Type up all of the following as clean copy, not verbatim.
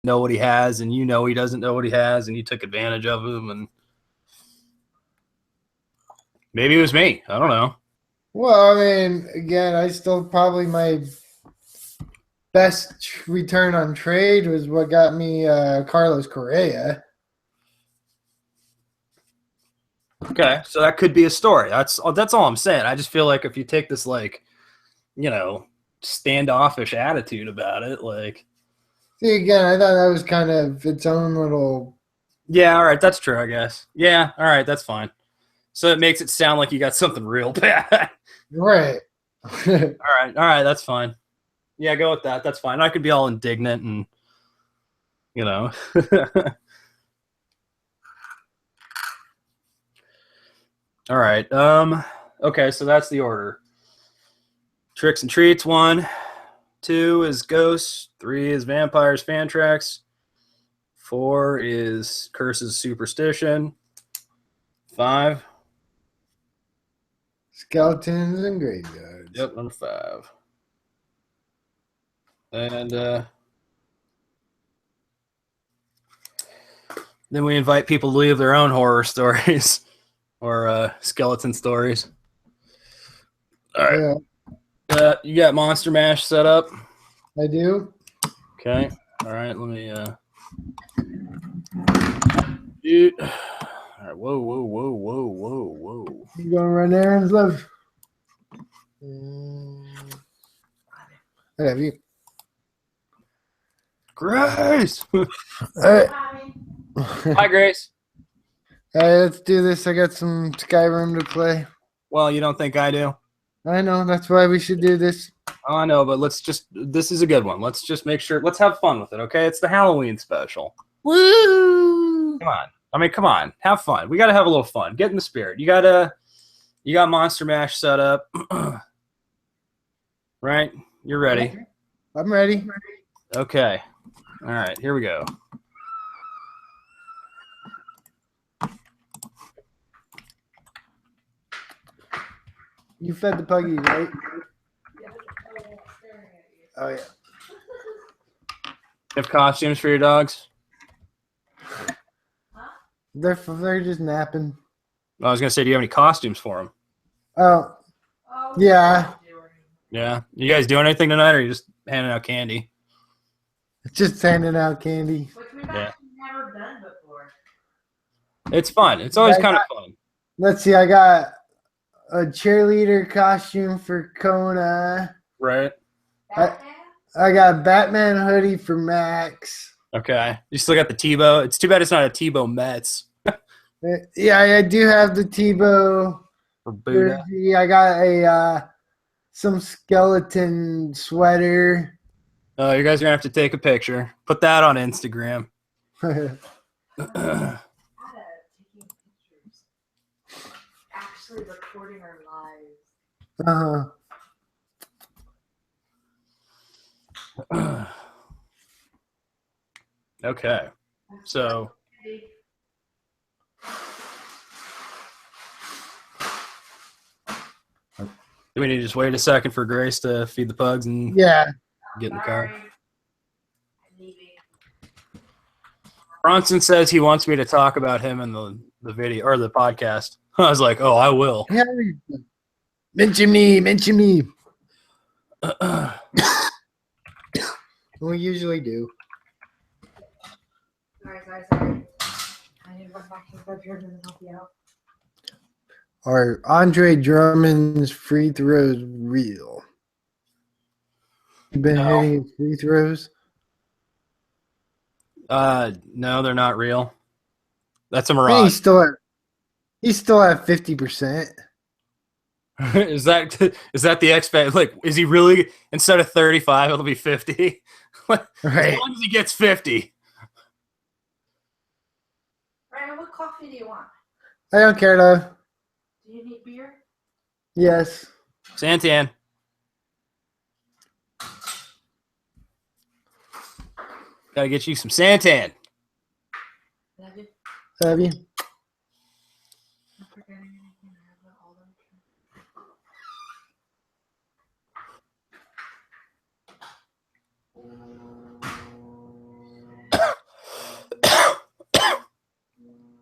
know what he has, and you know he doesn't know what he has, and you took advantage of him, and maybe it was me. I don't know. Well, I mean, again, I still probably my best return on trade was what got me Carlos Correa. Okay, so that could be a story. That's all I'm saying. I just feel like if you take this like, standoffish attitude about it, like, See, again, I thought that was kind of its own little. yeah, all right, that's true, I guess. Yeah, all right, that's fine. So it makes it sound like you got something real bad. Right. All right, that's fine. Yeah, go with that. That's fine. I could be all indignant and, you know. All right. Okay, so that's the order. Tricks and Treats 1, 2 is Ghosts, 3 is Vampires Fan Tracks, 4 is Curses Superstition, 5. Skeletons and graveyards. Yep, number 5. And then we invite people to leave their own horror stories or skeleton stories. All right. Yeah, You got Monster Mash set up? I do. Okay. All right, let me Dude. All right, whoa. You gonna run errands, love? I have you. Grace. All right. Hi, Grace. Hey, let's do this. I got some Skyrim to play. Well, you don't think I do? I know. That's why we should do this. Oh, I know, but this is a good one. Let's just make sure, let's have fun with it, okay? It's the Halloween special. Woo! Come on. I mean, come on. Have fun. We got to have a little fun. Get in the spirit. You got Monster Mash set up. Right? You're ready. I'm ready. Okay. All right, here we go. You fed the puggy, right? Oh, yeah. You have costumes for your dogs? They're just napping. I was going to say, do you have any costumes for them? Oh, yeah. Yeah. You guys doing anything tonight, or are you just handing out candy? Just handing out candy. Which we've Yeah. actually never done before. It's fun. It's always kind of fun. Let's see. I got a cheerleader costume for Kona. Right. I got a Batman hoodie for Max. Okay. You still got the Tebow. It's too bad it's not a Tebow Mets. Yeah, I do have the Tebow For Buddha. jersey. I got a some skeleton sweater. Oh, you guys are going to have to take a picture. Put that on Instagram. Taking pictures. Actually recording our lives. Okay. So, do we need to just wait a second for Grace to feed the pugs and Yeah. get in the car? Sorry. I'm leaving. Bronson says he wants me to talk about him in the video or the podcast. I was like, oh, I will. Yeah. Mention me. We usually do. Sorry. I need to run back to the bedroom and help you out. Are Andre Drummond's free throws real? You been No. hitting his free throws? No, they're not real. That's a Hey, mirage. he's still at 50%. Is that the expect? Like, is he really, instead of 35, it'll be 50? As Right. long as he gets 50. Ryan, what coffee do you want? I don't care though. Do you need beer? Yes. Santan. Gotta get you some Santan. Love you. Have you? Not forgetting anything. I have all them.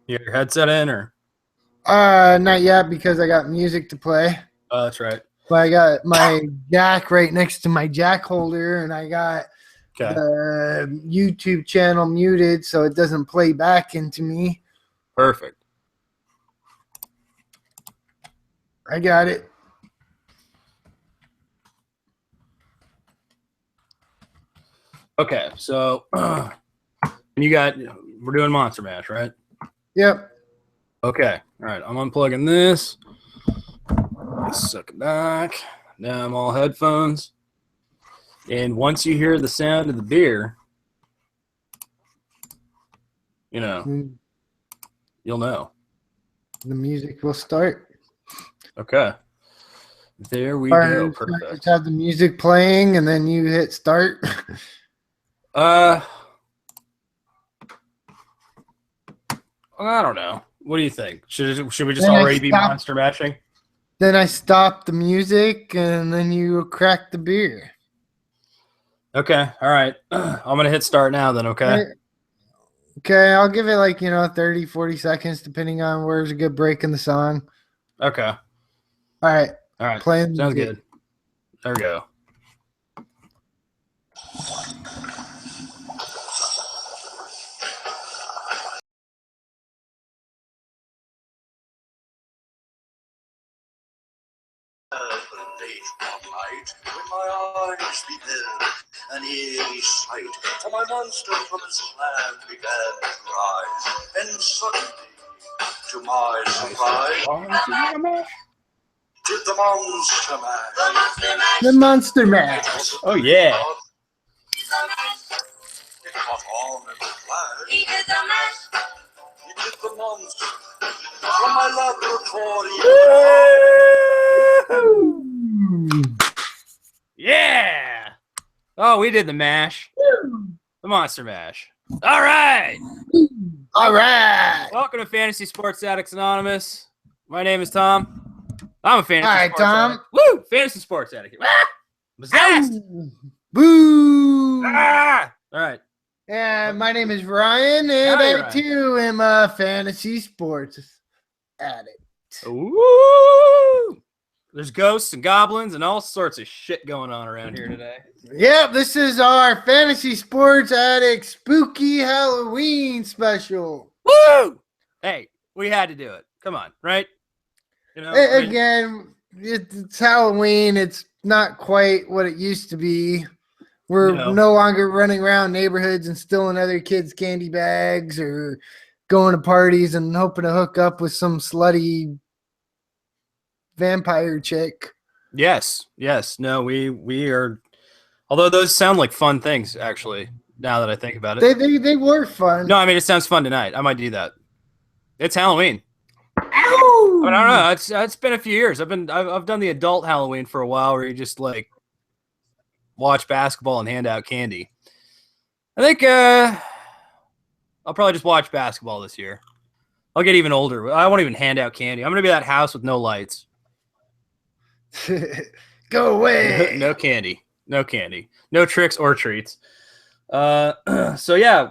You got your headset in, or? Not yet because I got music to play. Oh, that's right. But I got my jack right next to my jack holder, and I got Okay. the YouTube channel muted so it doesn't play back into me. Perfect. I got it. Okay, so we're doing Monster Mash, right? Yep. Okay. All right. I'm unplugging this. Suck it back. Now I'm all headphones. And once you hear the sound of the beer, Mm, you'll know. The music will start. Okay. There we Or go. just Perfect. have the music playing and then you hit start. I don't know. What do you think? Should we just Then I already be stop- monster matching? Then I stop the music and then you crack the beer. Okay. All right. I'm going to hit start now then, okay? Okay, I'll give it 30, 40 seconds depending on where's a good break in the song. Okay. All right. All right. Playing Sounds music. good. There we go. Late one night, when my eyes beheld an eerie sight, for my monster from his land began to rise, and suddenly, to my surprise, did the monster mash. The Monster Mash. Oh, yeah. It caught on in a flash. He did the mash. He did the monster from my laboratory. Yeah. Oh, we did the mash. The Monster Mash. All right. All right. Welcome to Fantasy Sports Addicts Anonymous. My name is Tom. I'm a fantasy All right, sports Tom. addict. Woo! Fantasy sports addict. Ah! Possessed. Boo. Ah! All right. And my name is Ryan, and Howdy, I Ryan. too am a fantasy sports addict. Woo! There's ghosts and goblins and all sorts of shit going on around here today. Yep, this is our fantasy sports addict spooky Halloween special. Woo! Hey, we had to do it. Come on, right? Again, it's Halloween. It's not quite what it used to be. We're no longer running around neighborhoods and stealing other kids' candy bags or going to parties and hoping to hook up with some slutty vampire chick. Yes. No, we are. Although those sound like fun things, actually. Now that I think about it, They were fun. no, I mean it sounds fun tonight. I might do that. It's Halloween. Ow! I don't know. It's been a few years. I've done the adult Halloween for a while, where you just like watch basketball and hand out candy. I think I'll probably just watch basketball this year. I'll get even older. I won't even hand out candy. I'm gonna be that house with no lights. Go away. No candy. No candy. No tricks or treats. So yeah,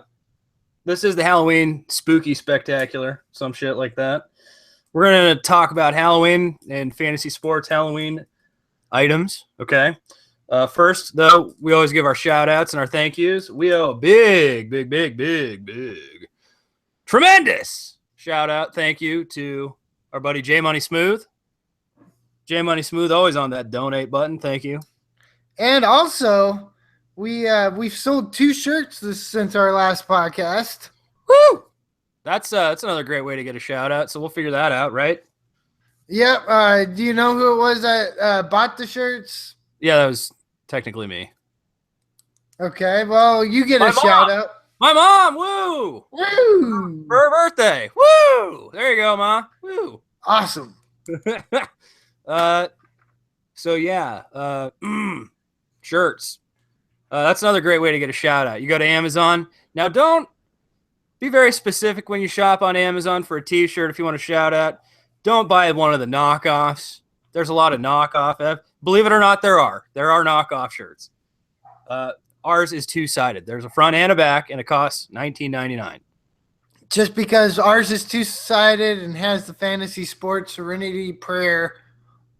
this is the Halloween spooky spectacular, some shit like that. We're gonna talk about Halloween and fantasy sports Halloween items. Okay. First, though, we always give our shout outs and our thank yous. We owe a big, tremendous shout out. Thank you to our buddy J Money Smooth. J Money Smooth, always on that donate button. Thank you. And also, we've sold 2 shirts since our last podcast. Woo! That's another great way to get a shout out. So we'll figure that out, right? Yep. Do you know who it was that bought the shirts? Yeah, that was technically me. Okay, well, you get My a mom. shout out. My mom, woo! Woo! For her birthday. Woo! There you go, Ma. Woo! Awesome. So yeah, shirts. That's another great way to get a shout out. You go to Amazon. Now don't be very specific when you shop on Amazon for a t-shirt if you want to shout out. Don't buy one of the knockoffs. There's a lot of knockoff. Believe it or not, there are knockoff shirts. Ours is 2-sided. There's a front and a back, and it costs $19.99. just because ours is two-sided and has the fantasy sports Serenity Prayer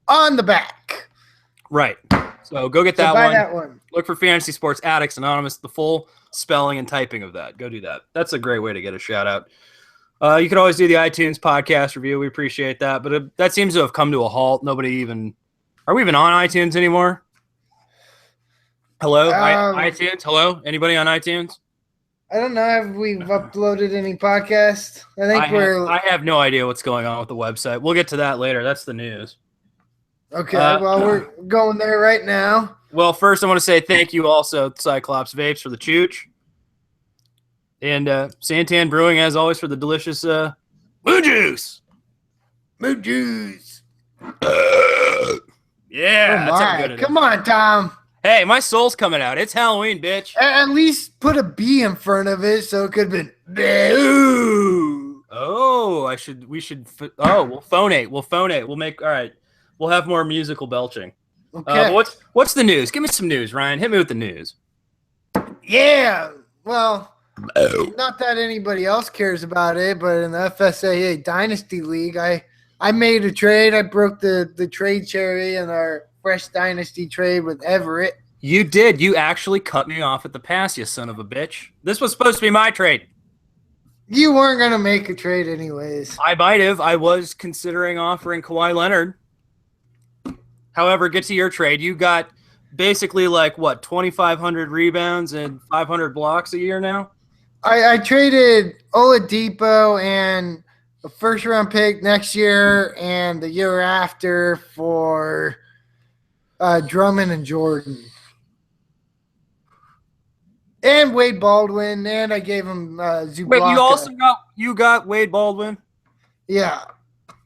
on the back. Right. So go get So that buy one. that one. Look for Fantasy Sports Addicts Anonymous, the full spelling and typing of that. Go do that. That's a great way to get a shout out. You could always do the iTunes podcast review. We appreciate that. But that seems to have come to a halt. Nobody even... Are we even on iTunes anymore? Hello? iTunes? Hello? Anybody on iTunes? I don't know. Have we uploaded any podcasts? I have no idea what's going on with the website. We'll get to that later. That's the news. Okay, well, we're going there right now. Well, first I want to say thank you also, Cyclops Vapes, for the chooch. And Santan Brewing, as always, for the delicious Moon Juice. Moon Juice. Yeah. Oh my. Come on, Tom. Hey, my soul's coming out. It's Halloween, bitch. At least put a B in front of it so it could have been. Ooh. Oh, we'll phonate. We'll phonate. We'll make, all right. We'll have more musical belching. Okay. What's the news? Give me some news, Ryan. Hit me with the news. Yeah. Well, not that anybody else cares about it, but in the FSAA Dynasty League, I made a trade. I broke the trade cherry in our Fresh Dynasty trade with Everett. You did. You actually cut me off at the pass, you son of a bitch. This was supposed to be my trade. You weren't going to make a trade anyways. I might have. I was considering offering Kawhi Leonard. However, get to your trade. You got basically 2,500 rebounds and 500 blocks a year now? I traded Oladipo and a first-round pick next year and the year after for Drummond and Jordan. And Wade Baldwin, and I gave him Zubac. Wait, you got Wade Baldwin? Yeah.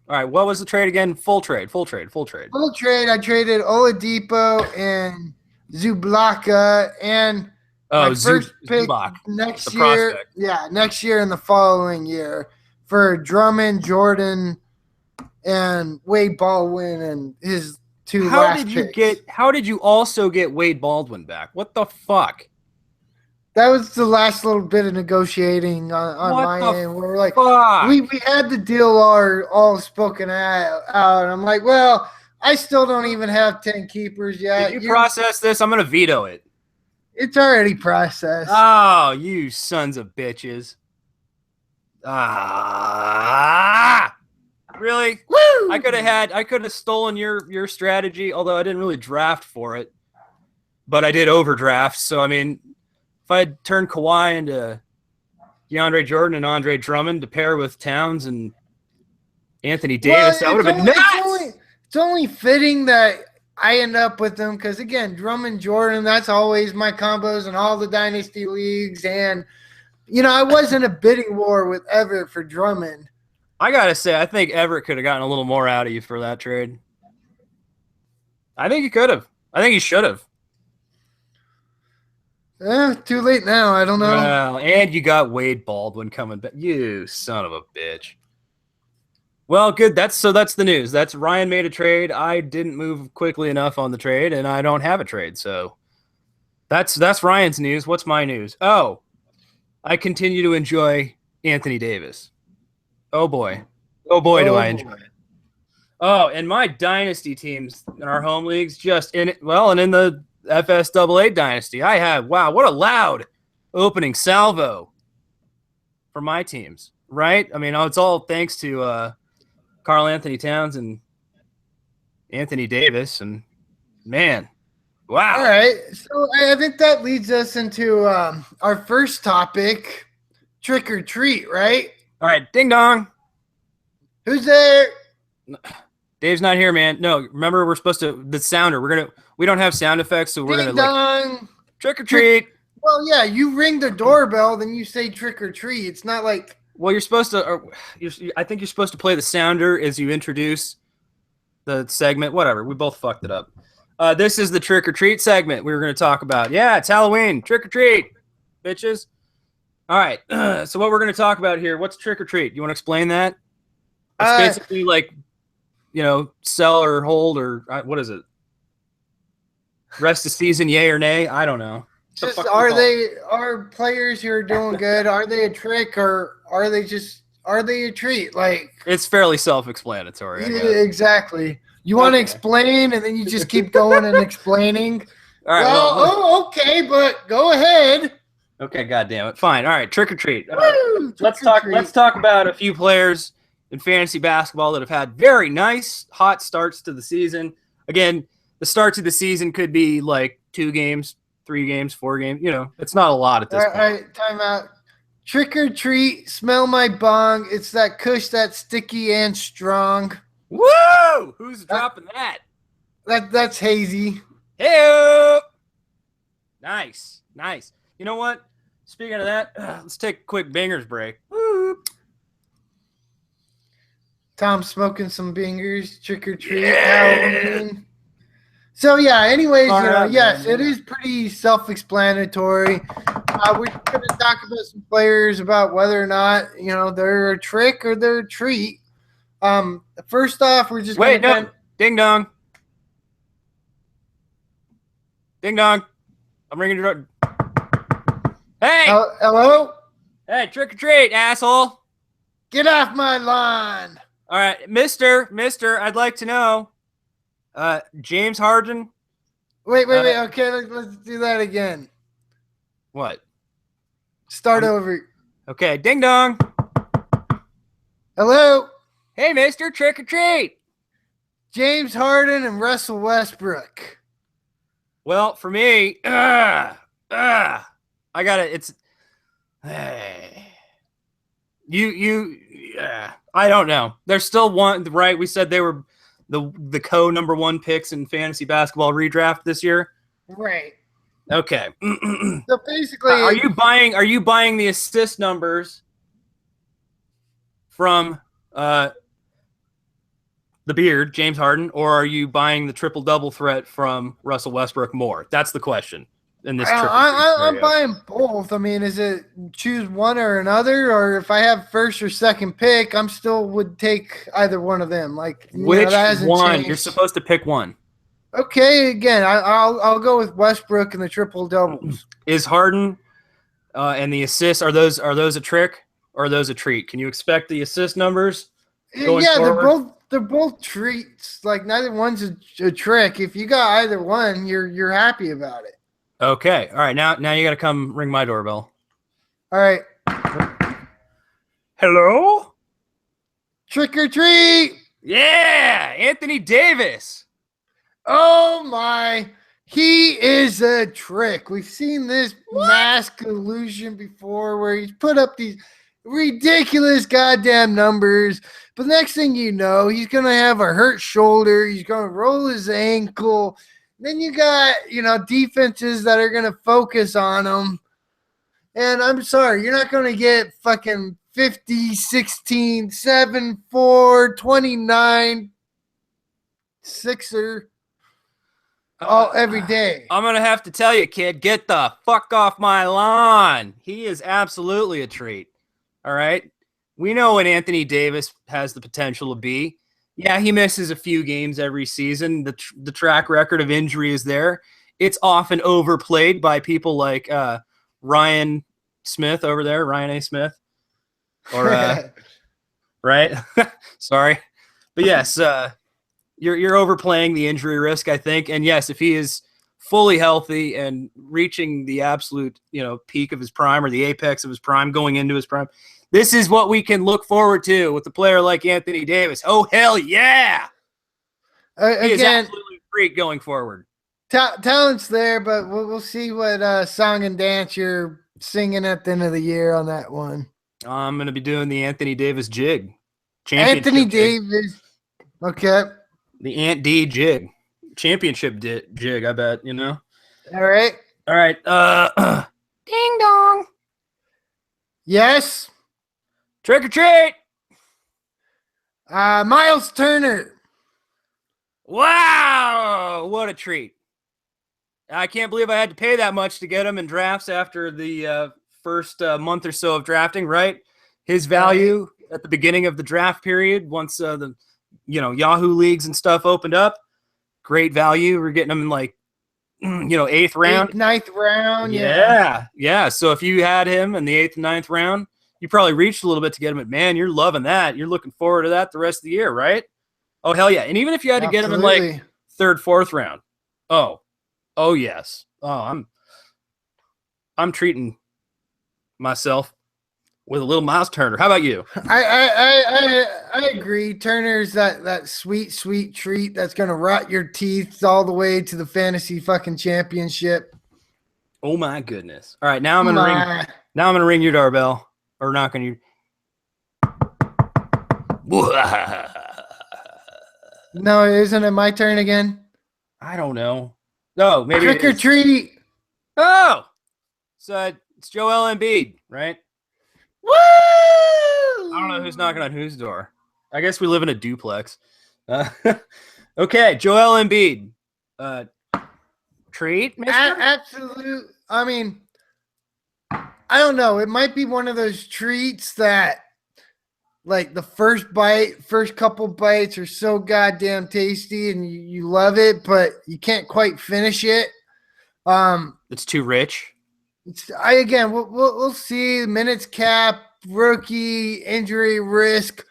All right, what was the trade again? Full trade. Full trade. I traded Oladipo and Zubac and my first pick Zubac, next year. Prospect. Yeah, next year and the following year for Drummond, Jordan, and Wade Baldwin and his two last picks. How did you also get Wade Baldwin back? What the fuck? That was the last little bit of negotiating on my end. We're like, fuck? we had the deal all spoken out. And I'm like, well, I still don't even have 10 keepers yet. Did you process this? I'm going to veto it. It's already processed. Oh, you sons of bitches. Really? Woo! I could have stolen your strategy, although I didn't really draft for it. But I did overdraft, so I mean, if I had turned Kawhi into DeAndre Jordan and Andre Drummond to pair with Towns and Anthony Davis, that would have been nuts. It's only fitting that I end up with them because, again, Drummond, Jordan, that's always my combos in all the Dynasty leagues. And, I was in a bidding war with Everett for Drummond. I got to say, I think Everett could have gotten a little more out of you for that trade. I think he could have. I think he should have. Too late now. I don't know. Well, and you got Wade Baldwin coming back. You son of a bitch. Well, good. That's the news. That's Ryan made a trade. I didn't move quickly enough on the trade, and I don't have a trade. So that's Ryan's news. What's my news? Oh, I continue to enjoy Anthony Davis. Oh boy. Do I enjoy it. Oh, and my dynasty teams in our home leagues and in the FSAA Dynasty, I have, what a loud opening salvo for my teams, right? I mean, it's all thanks to Karl Anthony Towns and Anthony Davis, and man, wow. All right, so I think that leads us into our first topic, trick or treat, right? All right, ding dong. Who's there? Dave's not here, man. No, remember we're supposed to the sounder. We don't have sound effects, so we're gonna trick or treat. Well, yeah, you ring the doorbell, then you say trick or treat. It's not like you're supposed to. I think you're supposed to play the sounder as you introduce the segment. Whatever, we both fucked it up. This is the trick or treat segment we were going to talk about. Yeah, it's Halloween. Trick or treat, bitches. All right. So what we're going to talk about here? What's trick or treat? You want to explain that? It's basically like, sell or hold or what is it? Rest of season, yay or nay? I don't know. Just fuck we call it? are players who are doing good? Are they a trick or are they a treat? Like It's fairly self-explanatory, I yeah, guess. exactly. You want to Okay. explain and then you just keep going and explaining. All right. Well, okay, but go ahead. Okay. God damn it. Fine. All right. Trick or treat. Woo, Let's trick or talk. treat. Let's talk about a few players in fantasy basketball that have had very nice, hot starts to the season. Again, the start to the season could be like 2 games, 3 games, 4 games. You know, it's not a lot at this point. All right, time out. Trick or treat, smell my bong. It's that kush that's sticky and strong. Woo! Who's dropping that? That's hazy. Hey! Nice. You know what? Speaking of that, let's take a quick bangers break. Woo! Tom smoking some bingers, trick or treat, Halloween. So yeah, anyways, yes, it is pretty self-explanatory. We're going to talk about some players about whether or not they're a trick or they're a treat. First off, we're just Wait, no, ding dong, ding dong. I'm ringing your door. Hey, hello, hey, trick or treat, asshole. get off my lawn. All right, Mister, I'd like to know, James Harden. Wait. Okay, let's do that again. What? Start over. Okay, ding dong. Hello, Hey, Mister, trick or treat. James Harden and Russell Westbrook. Well, for me, I got it. It's I don't know. They're still one, right? We said they were the number 1 picks in fantasy basketball redraft this year. Right. Okay. So basically, Are you buying the assist numbers from the beard, James Harden, or are you buying the triple-double threat from Russell Westbrook more? That's the question in this triple I'm buying both. I mean, is it choose one or another, or if I have first or second pick, I'm still would take either one of them. Like which that hasn't one? changed. You're supposed to pick one. Okay, again, I'll go with Westbrook and the triple doubles. Is Harden and the assists are those a trick or are those a treat? Can you expect the assist numbers? Yeah, forward? they're both treats. Like neither one's a trick. If you got either one, you're happy about it. Okay. All right. Now you got to come ring my doorbell. All right. Hello? Trick or treat. Yeah, Anthony Davis. Oh my. He is a trick. We've seen this mask illusion before where he's put up these ridiculous goddamn numbers. But next thing you know, he's going to have a hurt shoulder. He's going to roll his ankle. Then you got, defenses that are going to focus on him. And I'm sorry, you're not going to get fucking 50, 16, 7, 4, 29, 6er every day. I'm going to have to tell you, kid, get the fuck off my lawn. He is absolutely a treat. All right? We know what Anthony Davis has the potential to be. Yeah, he misses a few games every season. The track record of injury is there. It's often overplayed by people like Ryan Smith over there, Ryan A. Smith. Or right? Sorry. But yes, you're overplaying the injury risk, I think. And yes, if he is fully healthy and reaching the absolute, peak of his prime or the apex of his prime, going into his prime, this is what we can look forward to with a player like Anthony Davis. Oh, hell yeah. He is absolutely a freak going forward. Talent's there, but we'll see what song and dance you're singing at the end of the year on that one. I'm going to be doing the Anthony Davis jig. Anthony Davis. Okay. The Ant D jig. Championship jig, I bet, All right. All right. Ding dong. Yes. Trick or treat. Miles Turner. Wow. What a treat. I can't believe I had to pay that much to get him in drafts after the first month or so of drafting, right? His value at the beginning of the draft period, once the Yahoo leagues and stuff opened up, great value. We're getting him in like 8th round. 8th, 9th round. Yeah. So if you had him in the 8th and 9th round, you probably reached a little bit to get him. Man, you're loving that. You're looking forward to that the rest of the year, right? Oh, hell yeah. And even if you had to get him in like 3rd, 4th round. Oh yes. Oh, I'm treating myself with a little Miles Turner. How about you? I agree. Turner's that sweet treat that's gonna rot your teeth all the way to the fantasy fucking championship. Oh my goodness. All right, now I'm gonna ring your doorbell or knock on your. No, isn't it my turn again? I don't know. No, maybe trick or treat. Oh, so it's Joel Embiid, right? Woo! I don't know who's knocking on whose door. I guess we live in a duplex. Okay, Joel Embiid. Treat, mister? Absolute. I mean, I don't know. It might be one of those treats that, like, the first couple bites are so goddamn tasty and you love it, but you can't quite finish it. It's too rich. We'll see. Minutes cap, rookie, injury risk,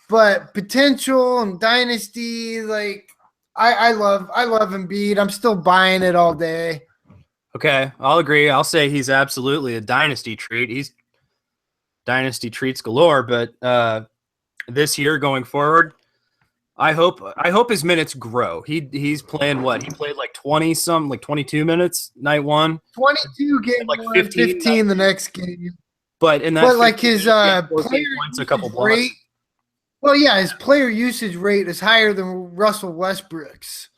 but potential and dynasty. Like, I love Embiid. I'm still buying it all day. Okay, I'll agree. I'll say he's absolutely a dynasty treat. He's dynasty treats galore. But this year going forward, I hope his minutes grow. He's playing what? He played like 20-some, like 22 minutes night one. 22 game like one, 15 the next game. But in that, like his player points, a couple blocks. Rate. Well, yeah, his player usage rate is higher than Russell Westbrook's.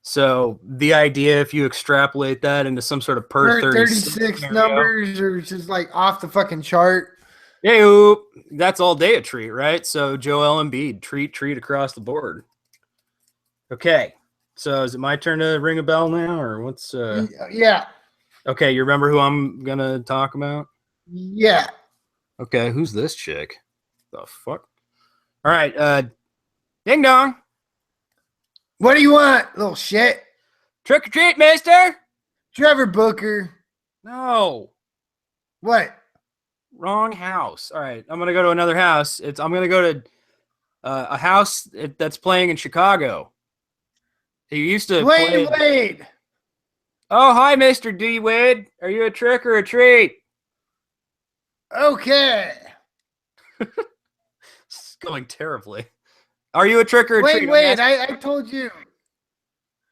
So the idea, if you extrapolate that into some sort of per 36 numbers, or just like off the fucking chart. Yeah, that's all day a treat, right? So Joel Embiid, treat across the board. Okay, so is it my turn to ring a bell now, or what's? Yeah. Okay, you remember who I'm gonna talk about? Yeah. Okay, who's this chick? The fuck? All right, ding dong. What do you want, little shit? Trick or treat, mister. Trevor Booker. No. What? Wrong house. All right, I'm gonna go to another house. I'm gonna go to a house that's playing in Chicago. He used to Dwayne Wade. Oh, hi, Mr. D. Wade. Are you a trick or a treat? Okay. It's going terribly. Are you a trick or a treat? Wade, I told you.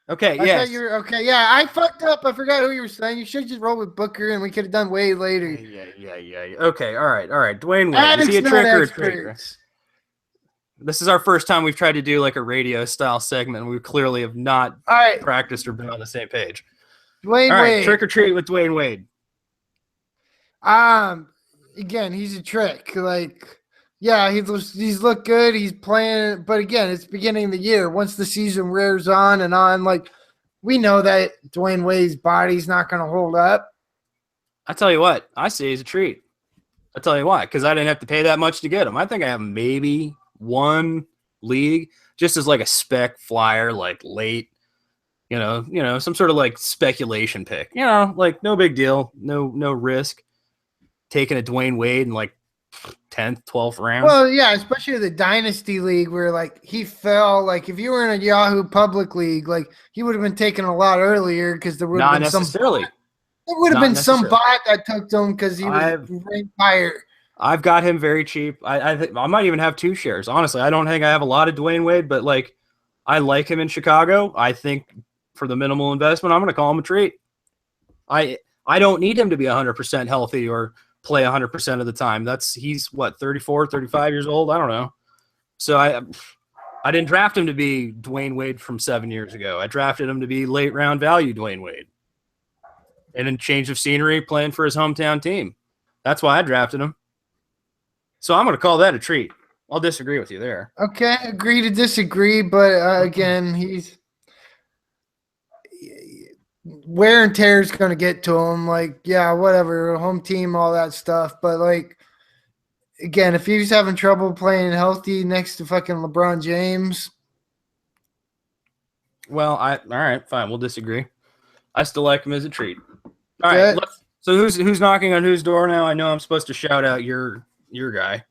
Okay, yes. Okay, yeah, I fucked up. I forgot who you were saying. You should just roll with Booker, and we could have done Wade later. Yeah. Okay, all right. Dwayne Wade. Is he a trick or a treat? This is our first time we've tried to do like a radio style segment, and we clearly have not practiced or been on the same page. Dwayne Wade. Trick or treat with Dwayne Wade. Again, he's a trick. Like, yeah, he's looked good. He's playing, but again, it's beginning of the year. Once the season wears on, like, we know that Dwayne Wade's body's not going to hold up. I tell you what, I say he's a treat. I tell you why, because I didn't have to pay that much to get him. I think I have maybe one league just as like a spec flyer, like late, some sort of like speculation pick, like no big deal, no risk taking a Dwayne Wade in like 10th, 12th round. Well, yeah, especially the dynasty league where like he fell. Like if you were in a Yahoo public league, like he would have been taken a lot earlier because there would have been some bot that took him because he was ranked higher. I've got him very cheap. I might even have 2 shares. Honestly, I don't think I have a lot of Dwayne Wade, but like I like him in Chicago. I think for the minimal investment, I'm going to call him a treat. I don't need him to be 100% healthy or play 100% of the time. He's what, 34, 35 years old? I don't know. So I didn't draft him to be Dwayne Wade from 7 years ago. I drafted him to be late round value Dwayne Wade. And in change of scenery, playing for his hometown team. That's why I drafted him. So I'm going to call that a treat. I'll disagree with you there. Okay, agree to disagree, but again, he's wear and tear is going to get to him. Like, yeah, whatever, home team, all that stuff. But like, again, if he's having trouble playing healthy next to fucking LeBron James. Well, all right, fine. We'll disagree. I still like them as a treat. All right. So who's knocking on whose door now? I know I'm supposed to shout out your guy.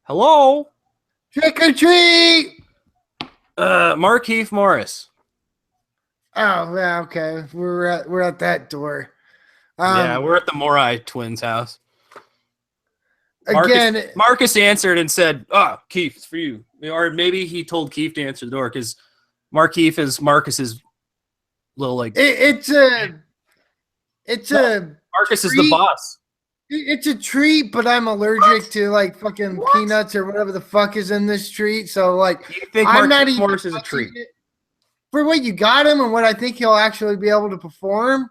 Hello? Trick or treat! Markeith Morris. Oh, yeah, okay. We're at that door. Yeah, we're at the Morai twins' house. Again, Marcus answered and said, Keith, it's for you. Or maybe he told Keith to answer the door because Markeith is Marcus's little like. Marcus is the boss. It's a treat, but I'm allergic to like fucking peanuts or whatever the fuck is in this treat. So like, you think I'm not even Morris is a treat for what you got him and what I think he'll actually be able to perform.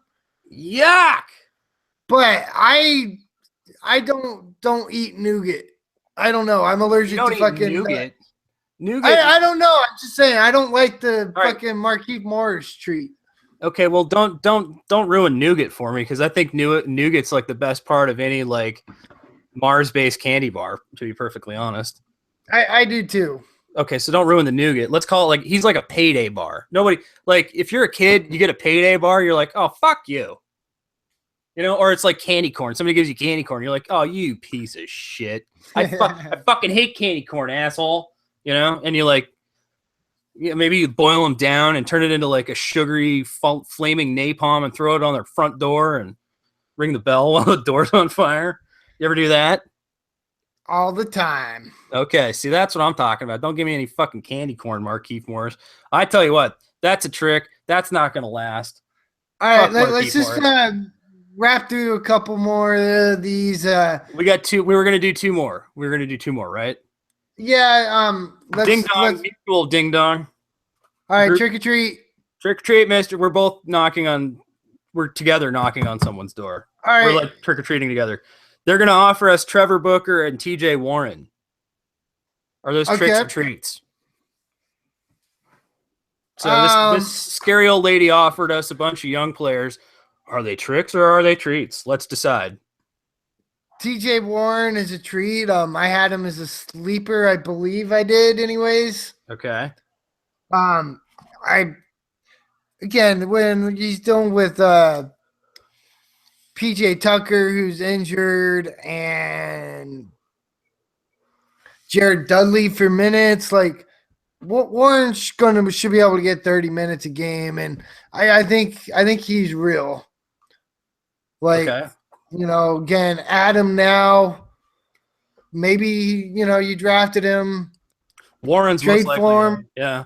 Yuck! But I don't eat nougat. I don't know. I'm allergic to fucking nougat. I don't know. I'm just saying I don't like the fucking Markeith Morris treat. Okay, well don't ruin nougat for me because I think nougat's like the best part of any like Mars-based candy bar. To be perfectly honest, I do too. Okay, so don't ruin the nougat. Let's call it like he's like a payday bar. Nobody like if you're a kid, you get a payday bar, you're like, oh fuck you. You know, or it's like candy corn. Somebody gives you candy corn, you're like, oh you piece of shit. I fucking hate candy corn, asshole. You know, and you like, yeah, maybe you boil them down and turn it into like a sugary flaming napalm and throw it on their front door and ring the bell while the door's on fire. You ever do that? All the time. Okay, see, that's what I'm talking about. Don't give me any fucking candy corn, Markeith Morris. I tell you what, that's a trick. That's not going to last. All right, let's just wrap through a couple more of these. We got two. We were going to do two more. Right? Yeah. Ding dong. Mutual ding dong. All right, trick or treat. Trick or treat, mister. We're both we're together knocking on someone's door. All right. We're like trick or treating together. They're going to offer us Trevor Booker and TJ Warren. Are those tricks or treats? So this scary old lady offered us a bunch of young players. Are they tricks or are they treats? Let's decide. TJ Warren is a treat. I had him as a sleeper. I believe I did anyways. Okay. When he's dealing with PJ Tucker, who's injured, and Jared Dudley for minutes, like Warren should be able to get 30 minutes a game, and I think he's real. Like, you know, again, Adam now, maybe you drafted him. Warren's trade most likely, for him. Yeah.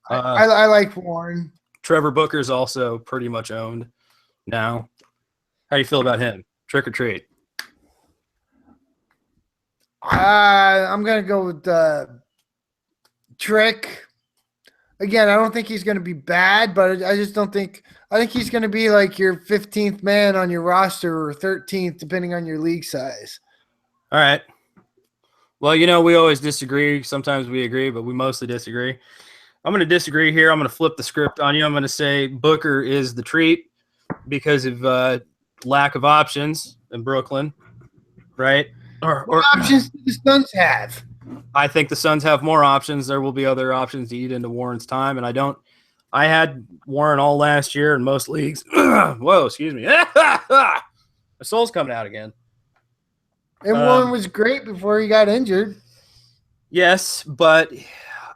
I like Warren. Trevor Booker's also pretty much owned now. How do you feel about him? Trick or treat? I'm gonna go with trick. Again, I don't think he's gonna be bad, but I just don't think. I think he's gonna be like your 15th man on your roster or 13th, depending on your league size. All right. Well, we always disagree. Sometimes we agree, but we mostly disagree. I'm going to disagree here. I'm going to flip the script on you. I'm going to say Booker is the treat because of lack of options in Brooklyn, right? What options do the Suns have? I think the Suns have more options. There will be other options to eat into Warren's time, and I had Warren all last year in most leagues. Whoa, excuse me. My soul's coming out again. And Warren was great before he got injured. Yes, but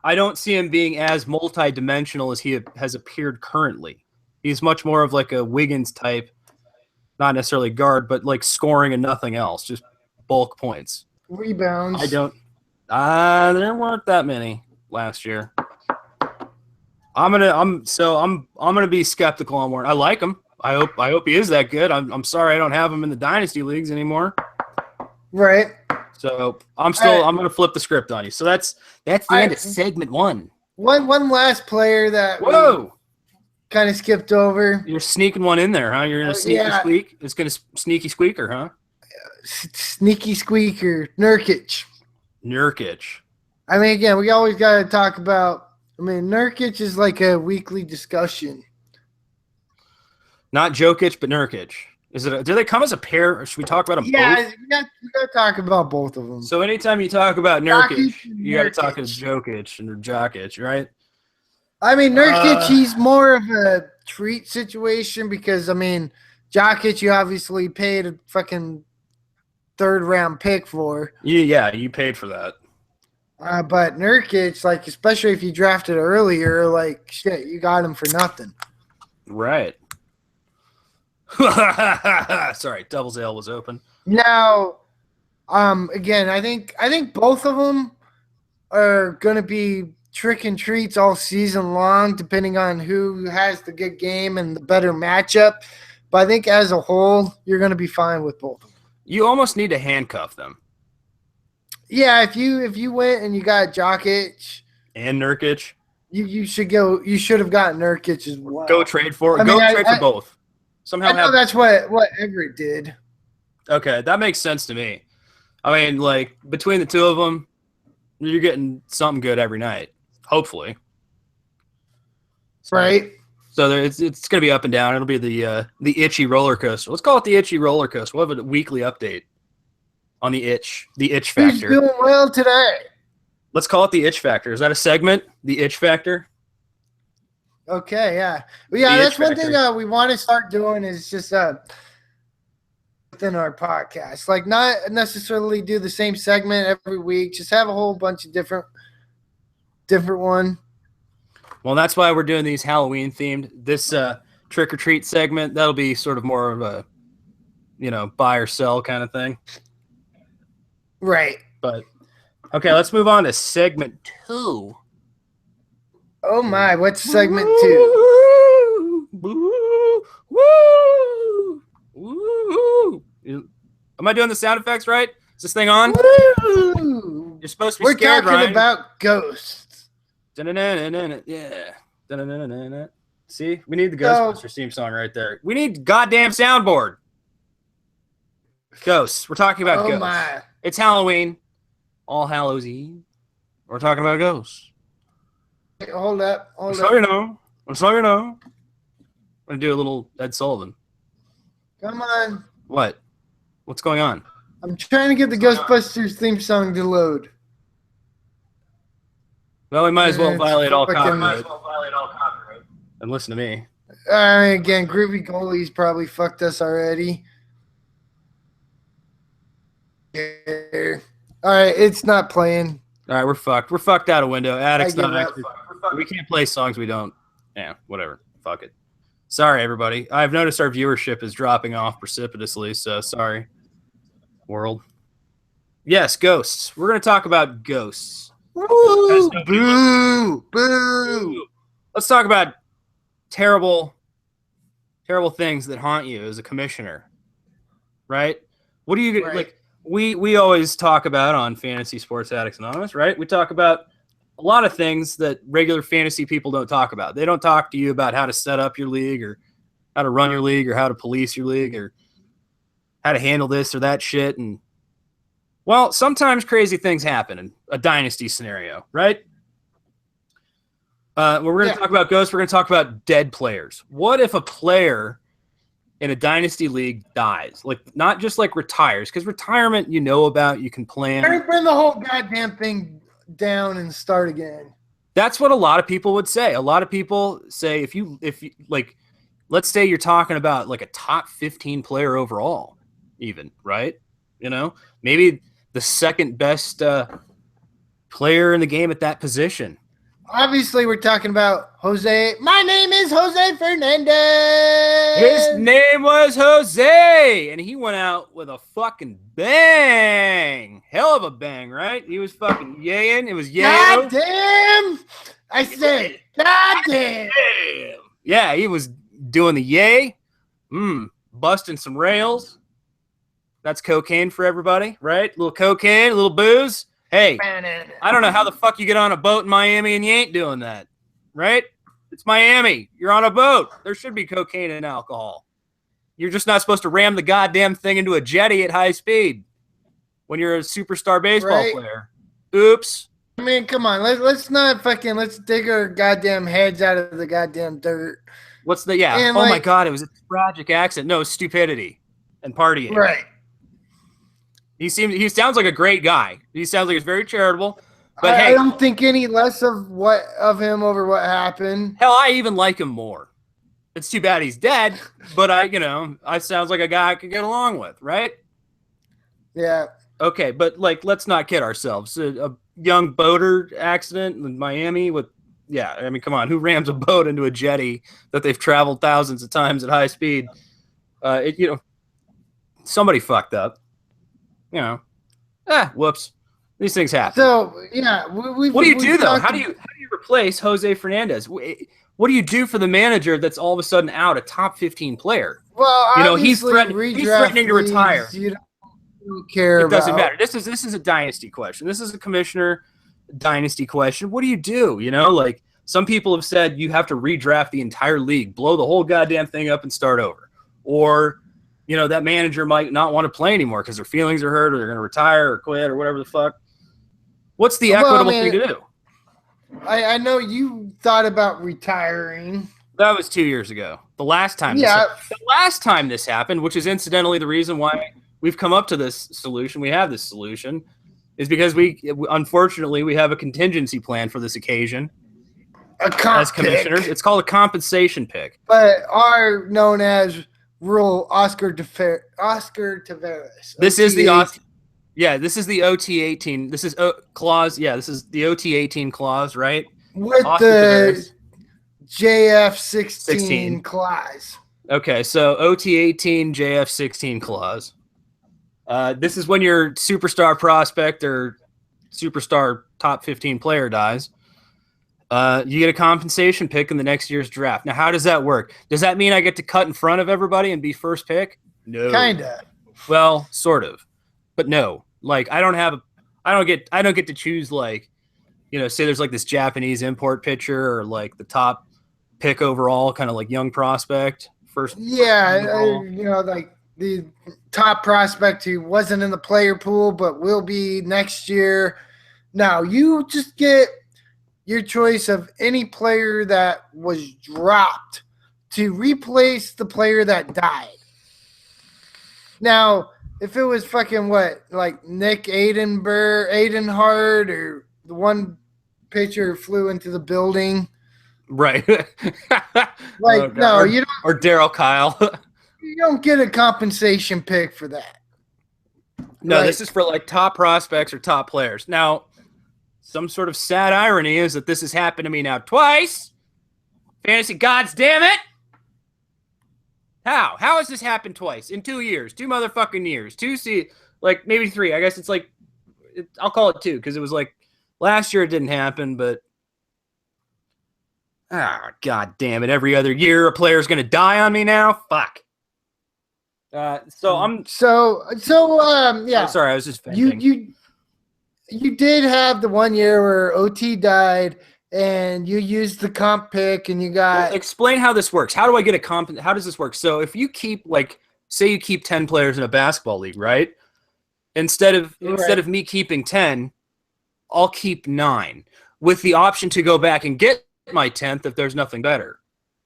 I don't see him being as multi-dimensional as he has appeared currently. He's much more of like a Wiggins type, not necessarily guard, but like scoring and nothing else, just bulk points. Rebounds. There weren't that many last year. I'm gonna be skeptical on Warren. I like him. I hope he is that good. I'm sorry I don't have him in the dynasty leagues anymore. Right. So I'm gonna flip the script on you. So that's the end of segment one. One last player that kind of skipped over. You're sneaking one in there, huh? You're gonna squeak. It's gonna sneaky squeaker, huh? Sneaky squeaker, Nurkic. I mean, again, we always got to talk about. I mean, Nurkic is like a weekly discussion. Not Jokic, but Nurkic. Do they come as a pair, or should we talk about them both? Yeah, we got to talk about both of them. So anytime you talk about Nurkic, you got to talk about Jokic and Jokic, right? I mean, Nurkic, he's more of a treat situation because, I mean, Jokic, you obviously paid a fucking third-round pick for. Yeah, you paid for that. But Nurkic, like, especially if you drafted earlier, like, shit, you got him for nothing. Right. Sorry, Devil's Ale was open. Now, again, I think both of them are going to be trick and treats all season long, depending on who has the good game and the better matchup. But I think as a whole, you're going to be fine with both of them. You almost need to handcuff them. Yeah, if you went and you got Jokic And Nurkic. you should go. You should have gotten Nurkic as well. Go trade for both. Somehow I know that's what Everett did. Okay, that makes sense to me. I mean, like, between the two of them, you're getting something good every night, hopefully. Right. So it's going to be up and down. It'll be the itchy roller coaster. Let's call it the itchy roller coaster. We'll have a weekly update on the itch factor. Who's doing well today? Let's call it the itch factor. Is that a segment? The itch factor? Okay, yeah. Well, yeah, The that's itch one factor. thing we want to start doing is just within our podcast. Like, not necessarily do the same segment every week. Just have a whole bunch of different one. Well, that's why we're doing these Halloween themed. This trick or treat segment, that'll be sort of more of a, buy or sell kind of thing. Right. But okay, let's move on to segment 2. Oh my, what's segment 2? Woo, woo, woo. Am I doing the sound effects right? Is this thing on? Woo! You're supposed to be We're scared, talking Ryan. about ghosts. Da-na-na-na-na-na. Yeah. Da-na-na-na-na. See, we need the Ghostbusters theme song right there. We need goddamn soundboard. Ghosts. We're talking about Oh ghosts. my. It's Halloween. All Hallows Eve. We're talking about ghosts. Hold up. So you know. I'm going to do a little Ed Sullivan. Come on. What? What's going on? I'm trying to get the Ghostbusters theme song to load. Well, we might as well It's violate all fucking- copyright. And listen to me. Again, Groovy Goalies probably fucked us already. Yeah. All right, it's not playing. All right, we're fucked. We're fucked out a window. Addicts I give not up. active. We can't play songs we don't. Yeah, whatever. Fuck it. Sorry, everybody. I've noticed our viewership is dropping off precipitously, so sorry, world. Yes, ghosts. We're going to talk about ghosts. Woo! Boo! Boo! Let's talk about terrible things that haunt you as a commissioner, right? What do you Right. like? We always talk about on Fantasy Sports Addicts Anonymous, right? We talk about a lot of things that regular fantasy people don't talk about. They don't talk to you about how to set up your league or how to run your league or how to police your league or how to handle this or that shit. And well, sometimes crazy things happen in a dynasty scenario, right? We're going to talk about ghosts. We're going to talk about dead players. What if a player in a dynasty league dies? Like, not just like retires, because retirement you know about, you can plan. Bring the whole goddamn thing down and start again. That's what a lot of people would say. A lot of people say if you like, let's say you're talking about like a top 15 player overall, even, right? Maybe the second best player in the game at that position. Obviously, we're talking about Jose. My name is Jose Fernandez. His name was Jose, and he went out with a fucking bang. Hell of a bang, right? He was fucking yaying. It was yayo. God damn! I said, God damn! Yeah, he was doing the yay. Busting some rails. That's cocaine for everybody, right? A little cocaine, a little booze. Hey, I don't know how the fuck you get on a boat in Miami and you ain't doing that, right? It's Miami. You're on a boat. There should be cocaine and alcohol. You're just not supposed to ram the goddamn thing into a jetty at high speed when you're a superstar baseball player. Oops. I mean, come on. Let's not fucking, let's dig our goddamn heads out of the goddamn dirt. What's the, yeah. And my God, it was a tragic accident. No, stupidity and partying. Right. He sounds like a great guy. He sounds like he's very charitable. But I hey, don't think any less of him over what happened. hell, I even like him more. It's too bad he's dead, but I sounds like a guy I could get along with, right? Yeah. Okay, but like, let's not kid ourselves. A young boater accident in Miami with, yeah, I mean, come on, who rams a boat into a jetty that they've traveled thousands of times at high speed? Somebody fucked up. Whoops. These things happen. So yeah, What do you do though? How do you replace Jose Fernandez? What do you do for the manager that's all of a sudden out, a top 15 player? Well, He's threatening to retire. You don't care It doesn't about. matter. This is a dynasty question. This is a commissioner dynasty question. What do you do? Like some people have said you have to redraft the entire league, blow the whole goddamn thing up and start over. Or, that manager might not want to play anymore because their feelings are hurt or they're going to retire or quit or whatever the fuck. What's the equitable thing to do? I know you thought about retiring. That was 2 years ago. The last time this happened, which is incidentally the reason why we've come up to this solution. We have this solution is because unfortunately we have a contingency plan for this occasion. As commissioners, it's called a compensation pick, but are known as Rule Oscar Taveras. This is the this is the OT 18. This is clause. Yeah, this is the OT 18 clause, right? With Oscar the Taveras. JF 16 clause. Okay, so OT 18 JF 16 clause. This is when your superstar prospect or superstar top 15 player dies. You get a compensation pick in the next year's draft. Now, how does that work? Does that mean I get to cut in front of everybody and be first pick? No. Kinda. Well, sort of, but no. Like I don't get to choose like, say there's like this Japanese import pitcher or like the top pick overall, kind of like young prospect first. Yeah, like the top prospect who wasn't in the player pool but will be next year. Now you just get your choice of any player that was dropped to replace the player that died. Now, if it was fucking like Nick Aidenhart or the one pitcher flew into the building. Right. Like, no, you don't. Or Daryl Kyle. You don't get a compensation pick for that. No, this is for like top prospects or top players. Now, some sort of sad irony is that this has happened to me now twice. Fantasy gods, damn it! How? How has this happened twice in 2 years? 2 motherfucking years. Like maybe 3. I guess it's like I'll call it 2 because it was like last year it didn't happen, but god damn it! Every other year a player's gonna die on me now. Fuck. Yeah. I'm sorry, I was just venting. You did have the 1 year where OT died and you used the comp pick and you got. Explain how this works. How do I get a comp? How does this work? So if you keep say you keep 10 players in a basketball league, right? Instead of me keeping 10, I'll keep 9 with the option to go back and get my 10th if there's nothing better.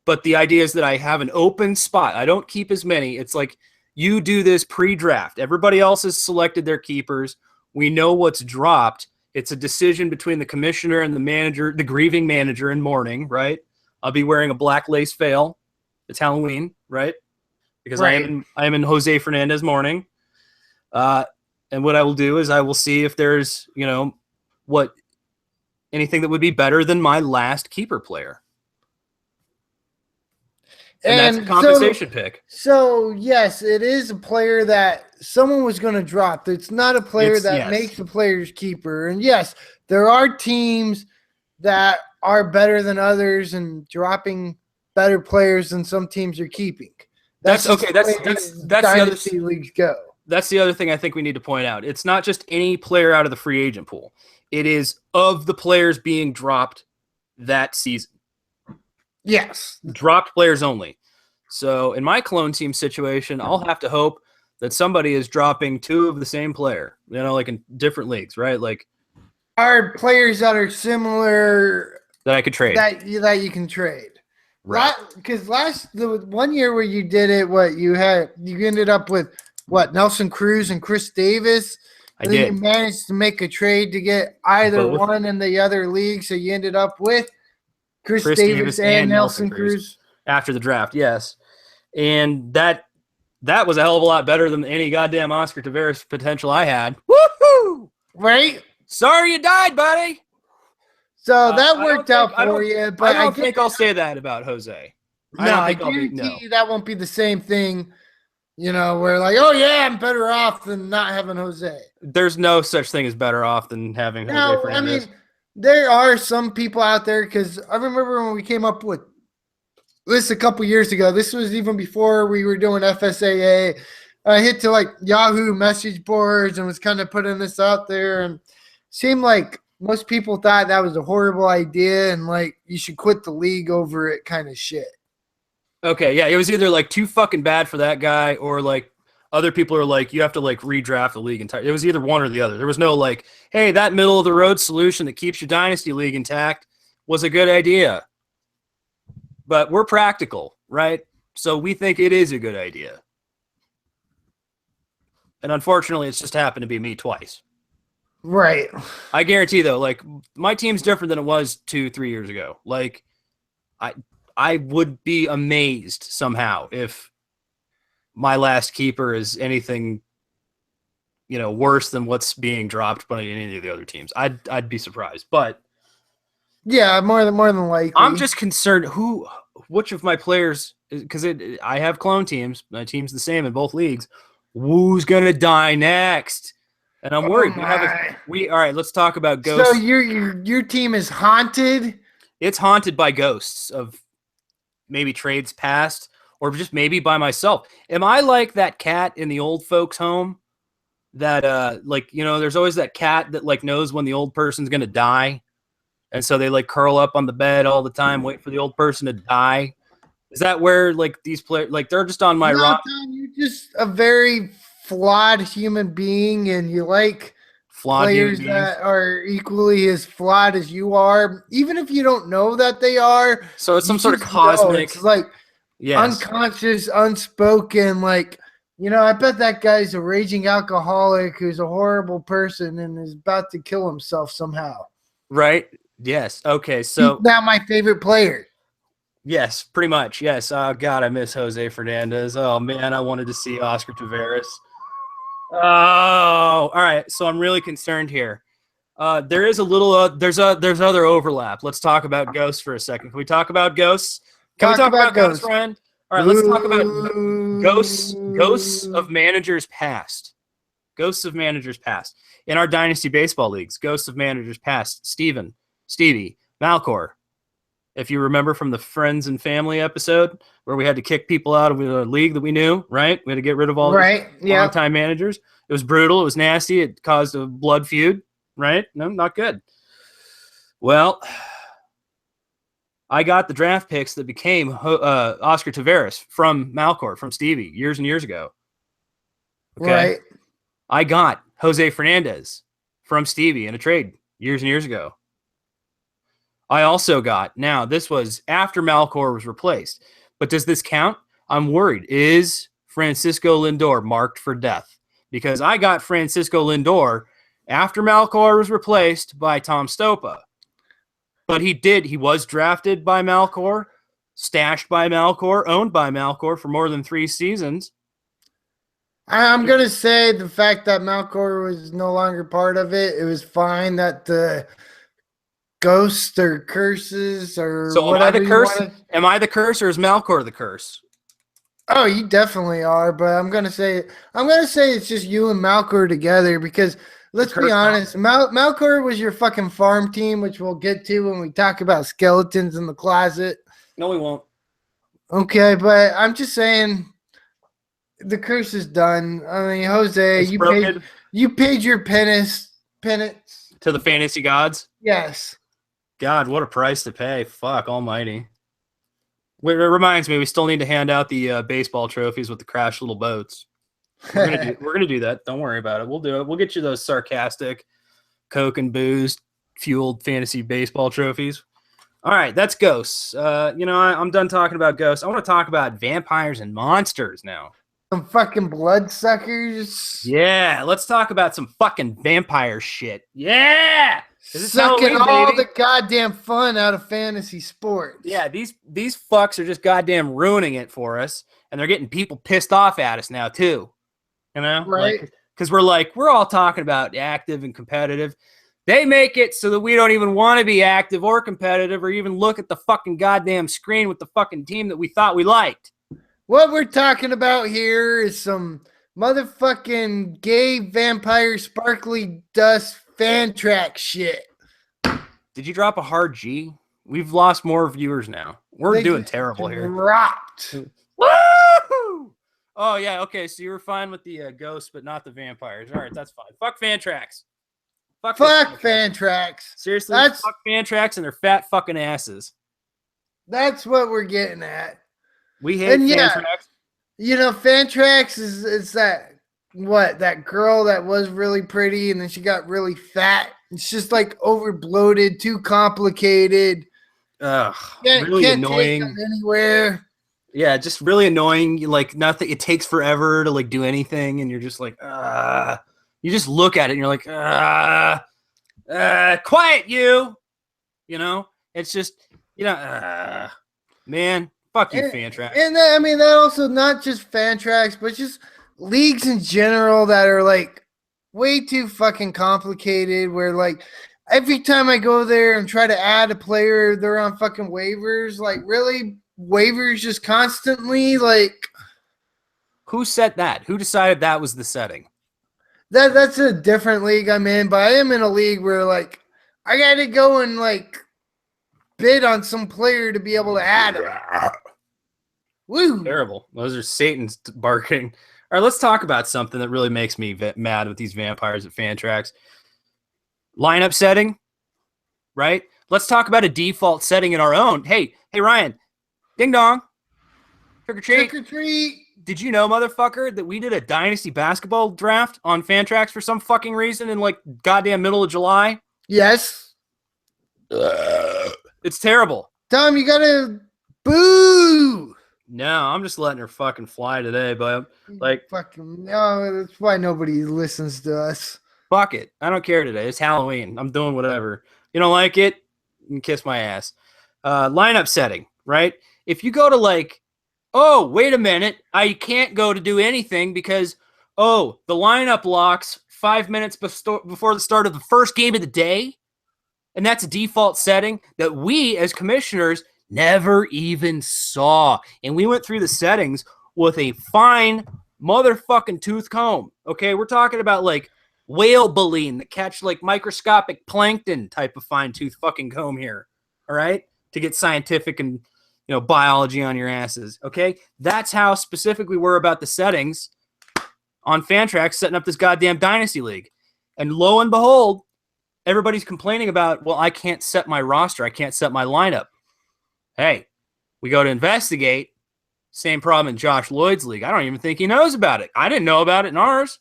But the idea is that I have an open spot. I don't keep as many. It's like you do this pre-draft. Everybody else has selected their keepers. We know what's dropped. It's a decision between the commissioner and the manager, the grieving manager in mourning, right? I'll be wearing a black lace veil. It's Halloween, right? Because I am in Jose Fernandez mourning. And what I will do is I will see if there's, anything that would be better than my last keeper player. And that's a compensation pick. So, yes, it is a player that someone was going to drop. It's not a player that makes the player's keeper. And, yes, there are teams that are better than others and dropping better players than some teams are keeping. That's okay. That's the other leagues go. That's the other thing I think we need to point out. It's not just any player out of the free agent pool. It is of the players being dropped that season. Yes. Dropped players only. So in my clone team situation, I'll have to hope that somebody is dropping 2 of the same player, like in different leagues, right? Like are players that are similar that I could trade. That you can trade. Right. Because the 1 year where you did it, you ended up with Nelson Cruz and Chris Davis. I And then you did. managed to make a trade to get either Both. one in the other league, so you ended up with Chris Chris Davis and Nelson Cruz Cruz. after the draft, yes. And that was a hell of a lot better than any goddamn Oscar Taveras potential I had. Woohoo! Right? Sorry you died, buddy. So that I worked don't out think- for you, but I don't think I'll say that about Jose. I guarantee you that won't be the same thing, where like, oh yeah, I'm better off than not having Jose. There's no such thing as better off than having Jose No, Fernandez. there are some people out there, because I remember when we came up with this a couple years ago. This was even before we were doing FSAA. I hit to like Yahoo message boards and was kind of putting this out there, and seemed like most people thought that was a horrible idea and like you should quit the league over it kind of shit. Okay, yeah, it was either like too fucking bad for that guy, or like other people are like, you have to like redraft the league entirely. It was either one or the other. There was no like, hey, that middle of the road solution that keeps your dynasty league intact was a good idea. But we're practical, right? So we think it is a good idea. And unfortunately, it's just happened to be me twice. Right. I guarantee though, like my team's different than it was 2-3 years ago. Like I would be amazed somehow if my last keeper is anything, worse than what's being dropped by any of the other teams. I'd be surprised, but yeah, more than likely. I'm just concerned which of my players, because I have clone teams. My team's the same in both leagues. Who's gonna die next? And I'm worried. All right. Let's talk about ghosts. So your team is haunted. It's haunted by ghosts of maybe trades past, or just maybe by myself. Am I like that cat in the old folks' home? That there's always that cat that like knows when the old person's gonna die, and so they like curl up on the bed all the time, wait for the old person to die. Is that where like these players like they're just on my rock? You're just a very flawed human being, and you like flawed players that are equally as flawed as you are, even if you don't know that they are. So it's some sort of cosmic, it's like unconscious, unspoken. Like, I bet that guy's a raging alcoholic who's a horrible person and is about to kill himself somehow. Right? Yes. Okay. So he's now my favorite player. Yes, pretty much. Yes. Oh God, I miss Jose Fernandez. Oh man, I wanted to see Oscar Taveras. Oh, all right. So I'm really concerned here. There is a little. There's other overlap. Let's talk about ghosts for a second. Can we talk about ghosts? Can we talk about ghosts, friend? All right. Let's talk about ghosts. Ghosts of managers past. Ghosts of managers past in our dynasty baseball leagues. Ghosts of managers past. Stevie, Malcor. If you remember from the Friends and Family episode where we had to kick people out of a league that we knew, right? We had to get rid of all long-time managers. It was brutal. It was nasty. It caused a blood feud, right? No, not good. Well, I got the draft picks that became Oscar Taveras from Malcor, from Stevie, years and years ago. Okay? Right. I got Jose Fernandez from Stevie in a trade years and years ago. I also got, now this was after Malcor was replaced, but does this count? I'm worried. Is Francisco Lindor marked for death? Because I got Francisco Lindor after Malcor was replaced by Tom Stopa. But he was drafted by Malcor, stashed by Malcor, owned by Malcor for more than 3 seasons. I'm going to say the fact that Malcor was no longer part of it, it was fine that the ghosts or curses or so whatever. Am I the curse, or is Malcor the curse? Oh, you definitely are, but I'm gonna say it's just you and Malcor together, because let's be honest, Malcor was your fucking farm team, which we'll get to when we talk about skeletons in the closet. No, we won't. Okay, but I'm just saying the curse is done. I mean, Jose, you paid your penance to the fantasy gods. Yes. God, what a price to pay. Fuck almighty. It reminds me, we still need to hand out the baseball trophies with the crashed little boats. We're gonna do that. Don't worry about it. We'll do it. We'll get you those sarcastic, Coke and booze fueled fantasy baseball trophies. All right, that's ghosts. I'm done talking about ghosts. I want to talk about vampires and monsters now. Some fucking bloodsuckers. Yeah, let's talk about some fucking vampire shit. Yeah, 'cause it's Sucking Halloween, all baby. the goddamn fun out of fantasy sports. Yeah, these fucks are just goddamn ruining it for us, and they're getting people pissed off at us now too. You know, Right. like because we're all talking about active and competitive. They make it so that we don't even want to be active or competitive or even look at the fucking goddamn screen with the fucking team that we thought we liked. What we're talking about here is some motherfucking gay vampire sparkly dust fan track shit. Did you drop a hard G? We've lost more viewers now. We're They doing just terrible here. dropped. Woo! Oh yeah, okay. So you were fine with the ghosts, but not the vampires. All right, that's fine. Fuck fan tracks. Fuck fan tracks. Seriously, That's- fuck fan tracks and their fat fucking asses. That's what we're getting at. We hate And fan yeah, tracks. You know, fan tracks is that that girl that was really pretty and then she got really fat. It's just like over bloated, too complicated. Ugh, Can't, really can't annoying. take them anywhere. Yeah, just really annoying. Like nothing. It takes forever to like do anything, and you're just like, you just look at it and you're like, quiet you. You know, it's just, man, fuck you, fan tracks. And that, I mean, that also not just fan tracks, but just leagues in general that are like way too fucking complicated. Where like every time I go there and try to add a player, they're on fucking waivers. Like really, waivers just constantly like. Who set that? Who decided that was the setting? That's a different league I'm in, but I am in a league where like I got to go and like bid on some player to be able to add him. Woo! Terrible. Those are Satan's barking. All right, let's talk about something that really makes me mad with these vampires at Fantrax. Lineup setting, right? Let's talk about a default setting in our own. Hey, Ryan, ding dong, trick or treat. Trick or treat. Did you know, motherfucker, that we did a dynasty basketball draft on Fantrax for some fucking reason in like goddamn middle of July? Yes. It's terrible. Tom, you gotta boo. No, I'm just letting her fucking fly today, but like, Fucking no, that's why nobody listens to us. fuck it. I don't care today. It's Halloween. I'm doing whatever. You don't like it? You can kiss my ass. Lineup setting, right? If you go to like, oh, wait a minute, I can't go to do anything because, oh, the lineup locks 5 minutes before the start of the first game of the day. And that's a default setting that we as commissioners never even saw. And we went through the settings with a fine motherfucking tooth comb. Okay, we're talking about like whale baleen that catch like microscopic plankton type of fine tooth fucking comb here. All right, to get scientific and biology on your asses. Okay, that's how specific we were about the settings on Fantrax setting up this goddamn dynasty league. And lo and behold, everybody's complaining about, well, I can't set my roster. I can't set my lineup. Hey, we go to investigate. Same problem in Josh Lloyd's league. I don't even think he knows about it. I didn't know about it in ours.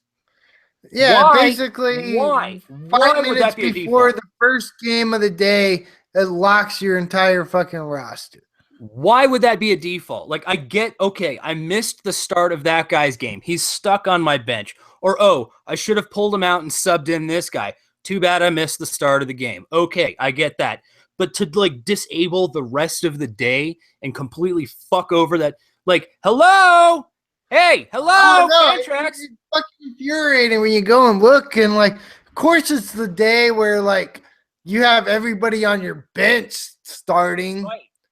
Yeah, Why? basically, Why? 5 Why would minutes that be a before default? the first game of the day, it locks your entire fucking roster. Why would that be a default? Like, I get, okay, I missed the start of that guy's game. He's stuck on my bench. Or, oh, I should have pulled him out and subbed in this guy. Too bad I missed the start of the game. Okay, I get that. But to, like, disable the rest of the day and completely fuck over that, like, hello? Hey, hello, Fantrax. It's fucking infuriating when you go and look and, like, of course it's the day where, like, you have everybody on your bench starting.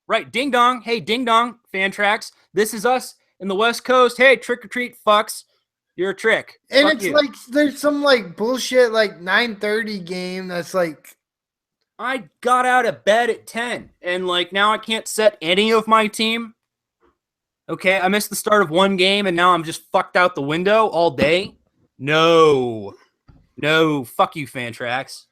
Right. Ding dong. Hey, ding dong, Fantrax. This is us in the West Coast. Hey, trick or treat, fucks. You're a trick. And Fuck it's you. like there's some like bullshit like 9:30 game that's like I got out of bed at 10 and like now I can't set any of my team. Okay, I missed the start of one game and now I'm just fucked out the window all day. No, fuck you, Fantrax.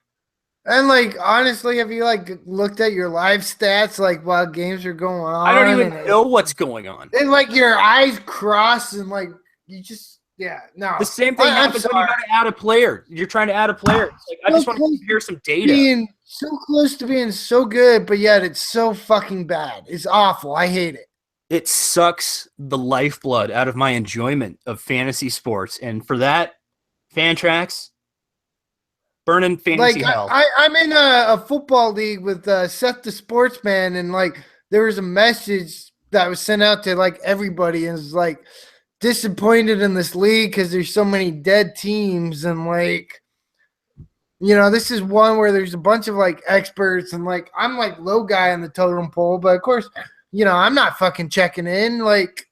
and like honestly, have you like looked at your live stats like while games are going on? I don't even know what's going on. And like your eyes cross and like you just no. The same thing happens when you got to add a player. You're trying to add a player. It's like, I just want to compare some data. Being so close to being so good, but yet it's so fucking bad. It's awful. I hate it. it sucks the lifeblood out of my enjoyment of fantasy sports. And for that, Fantrax, burning fantasy hell. I'm in a football league with Seth the Sportsman, and like there was a message that was sent out to like everybody, and it's like disappointed in this league because there's so many dead teams, and like, you know, this is one where there's a bunch of like experts, and like I'm like low guy on the totem pole, but of course, you know, I'm not fucking checking in. Like,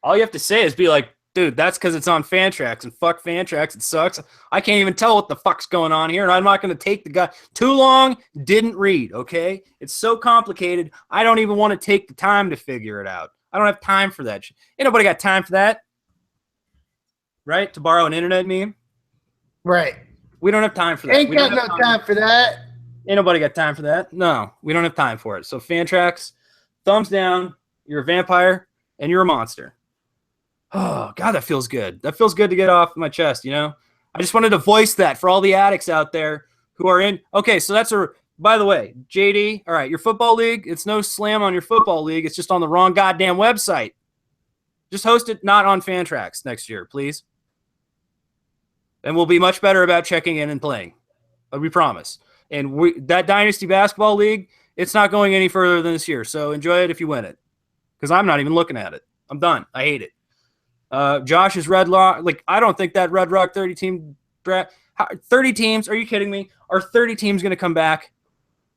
all you have to say is be like, dude, that's because it's on Fantrax, and fuck Fantrax, it sucks. I can't even tell what the fuck's going on here, and I'm not going to take the guy. Too long, didn't read, okay? It's so complicated, I don't even want to take the time to figure it out. I don't have time for that shit. Ain't nobody got time for that. Right? To borrow an internet meme? right. We don't have time for that. Ain't We got don't no have time for that. Ain't nobody got time for that. No, we don't have time for it. So Fantrax, thumbs down. You're a vampire and you're a monster. Oh, God, that feels good. That feels good to get off my chest, you know? I just wanted to voice that for all the addicts out there who are in. Okay, so that's by the way, JD, all right, your football league, it's no slam on your football league. It's just on the wrong goddamn website. Just host it not on Fantrax next year, please. And we'll be much better about checking in and playing. We promise. And that Dynasty Basketball League, it's not going any further than this year. So enjoy it if you win it. Because I'm not even looking at it. I'm done. I hate it. Josh's Red Rock, like, I don't think that Red Rock 30-team draft, 30 teams, are you kidding me? Are 30 teams going to come back?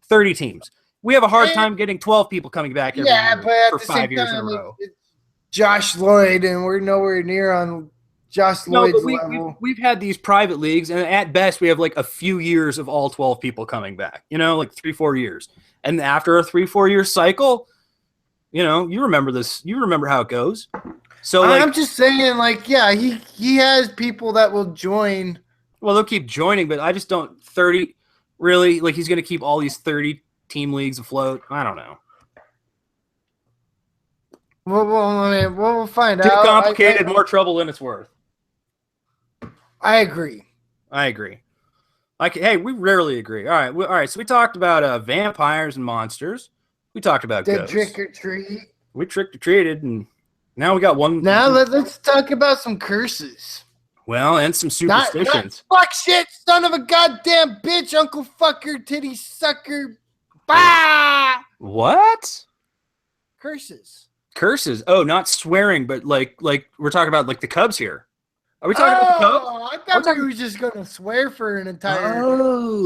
30 teams. We have a hard time getting 12 people coming back every year for 5 years in a row. Josh Lloyd, and we're nowhere near on Josh Lloyd's level. We've had these private leagues, and at best, we have like a few years of all 12 people coming back, you know, like 3-4 years. And after a 3-4 year cycle, you know, you remember this, you remember how it goes. So like, I'm just saying, like, yeah, he has people that will join. Well, they'll keep joining, but I just don't 30 really like he's going to keep all these 30 team leagues afloat. I don't know. We'll find Too out. complicated, more trouble than it's worth. I agree. Like, hey, we rarely agree. All right. So we talked about vampires and monsters. We talked about Did ghosts. trick or treat. We tricked or treated, and now we got one. Now let's talk about some curses. Well, and some superstitions. Not fuck shit, son of a goddamn bitch, uncle fucker, titty sucker. Bah! What? Curses. Oh, not swearing, but like we're talking about like the Cubs here. Are we talking about the Cubs? I thought we were just gonna swear for an entire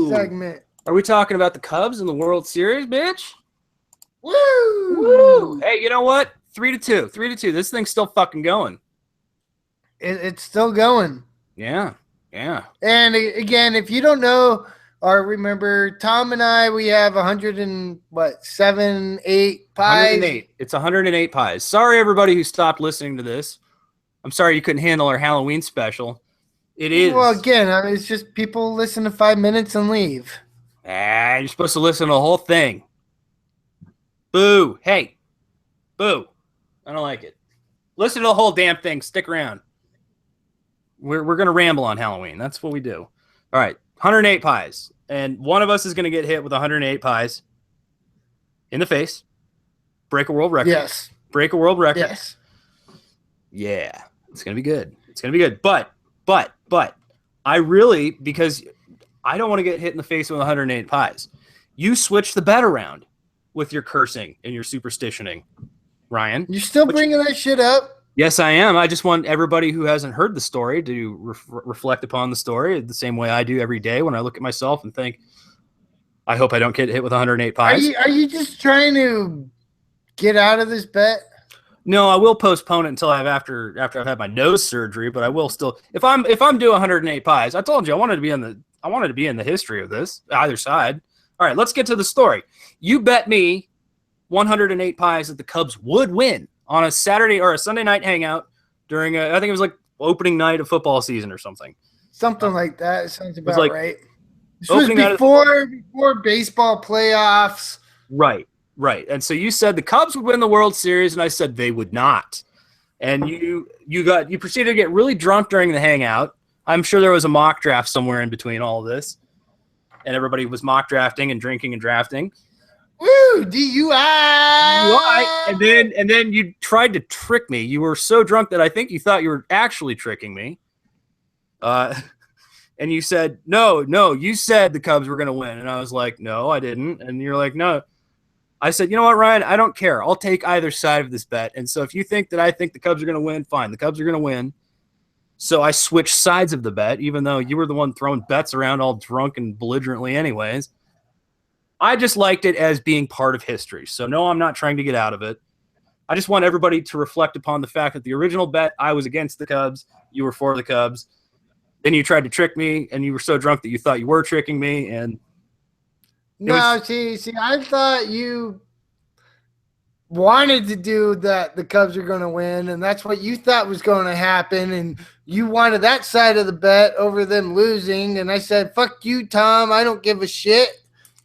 segment. Are we talking about the Cubs in the World Series, bitch? Woo! Hey, you know what? 3-2. 3-2. This thing's still fucking going. It's still going. Yeah. And again, if you don't know or remember, Tom and I, we have 7, 8 pies. 108. It's 108 pies. Sorry, everybody who stopped listening to this. I'm sorry you couldn't handle our Halloween special. It is. Well, again, it's just people listen to 5 minutes and leave. You're supposed to listen to the whole thing. Boo. Hey. Boo. I don't like it. Listen to the whole damn thing. Stick around. We're going to ramble on Halloween. That's what we do. All right. 108 pies. And one of us is going to get hit with 108 pies in the face. Break a world record. Yes. Break a world record. Yes. Yeah. It's going to be good. It's going to be good. But I really, because I don't want to get hit in the face with 108 pies. You switch the bet around with your cursing and your superstitioning, Ryan. You're still bringing that shit up? Yes, I am. I just want everybody who hasn't heard the story to reflect upon the story the same way I do every day when I look at myself and think, I hope I don't get hit with 108 pies. Are you just trying to get out of this bet? No, I will postpone it until after I've had my nose surgery, but I will still if I'm doing 108 pies. I told you I wanted to be in the history of this, either side. All right, let's get to the story. You bet me 108 pies that the Cubs would win on a Saturday or a Sunday night hangout during I think it was like opening night of football season or something. Something like that. It sounds about like right. This was before baseball playoffs. Right. And so you said the Cubs would win the World Series, and I said they would not. And you proceeded to get really drunk during the hangout. I'm sure there was a mock draft somewhere in between all of this. And everybody was mock drafting and drinking and drafting. Woo! Woo! DUI. And then you tried to trick me. You were so drunk that I think you thought you were actually tricking me. And you said, no, you said the Cubs were going to win. And I was like, no, I didn't. And you're like, no. I said, you know what, Ryan? I don't care. I'll take either side of this bet. And so if you think that I think the Cubs are going to win, fine. The Cubs are going to win. So I switched sides of the bet, even though you were the one throwing bets around all drunk and belligerently anyways. I just liked it as being part of history. So no, I'm not trying to get out of it. I just want everybody to reflect upon the fact that the original bet, I was against the Cubs. You were for the Cubs. Then you tried to trick me, and you were so drunk that you thought you were tricking me. And no, see, I thought you wanted to do that. The Cubs are going to win, and that's what you thought was going to happen. And you wanted that side of the bet over them losing. And I said, "Fuck you, Tom. I don't give a shit.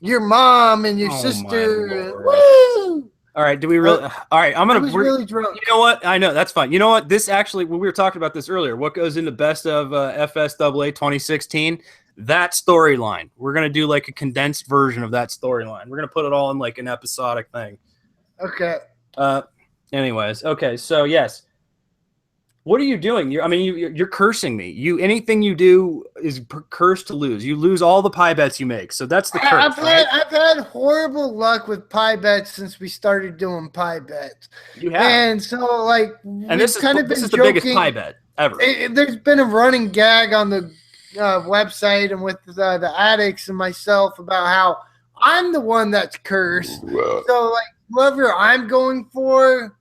Your mom and your sister." Woo! All right, do we really? All right, I was really drunk. You know what? I know that's fine. You know what? This actually, when we were talking about this earlier, what goes into best of FSAA 2016? That storyline. We're gonna do like a condensed version of that storyline. We're gonna put it all in like an episodic thing. Okay. Anyways, okay. So yes, what are you doing? You're cursing me. Anything you do is cursed to lose. You lose all the pie bets you make. So that's the curse. I've had horrible luck with pie bets since we started doing pie bets. You have, and so like, and this is the biggest pie bet ever. There's been a running gag on the website and with the Addicts and myself about how I'm the one that's cursed. So like, whoever I'm going for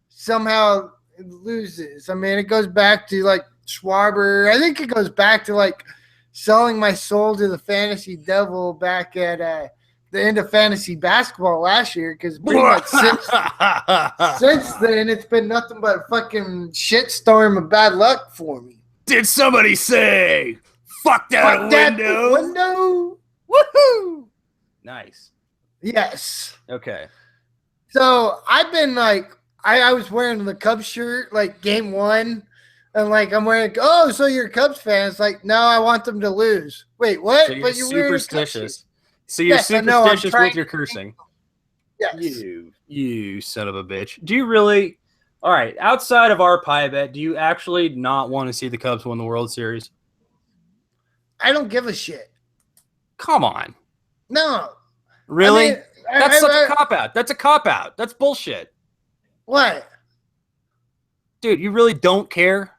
somehow loses. I mean, it goes back to like Schwarber. I think it goes back to like selling my soul to the fantasy devil back at the end of fantasy basketball last year, because pretty much since then it's been nothing but a fucking shitstorm of bad luck for me. Did somebody say fuck that window? Woohoo! Nice. Yes. Okay. So I've been like, I was wearing the Cubs shirt like game one, and like I'm wearing, oh, so you're a Cubs fan? It's like, no, I want them to lose. Wait, what? So you're but you're superstitious. So you're superstitious with your cursing. Yes. You son of a bitch. Do you really? All right. Outside of our pie bet, do you actually not want to see the Cubs win the World Series? I don't give a shit. Come on. No. Really? I mean, that's such a cop-out. That's a cop-out. That's bullshit. What? Dude, you really don't care?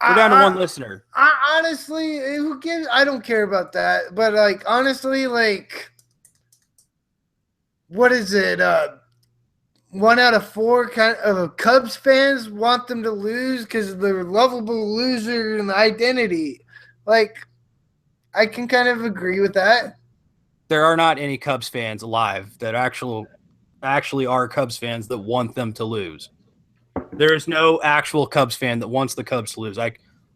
We're down to one listener. Honestly, who gives? I don't care about that. But like, honestly, like, what is it? 1 out of 4 kind of Cubs fans want them to lose because of the lovable loser and the identity. Like, I can kind of agree with that. There are not any Cubs fans alive that actually are Cubs fans that want them to lose. There is no actual Cubs fan that wants the Cubs to lose.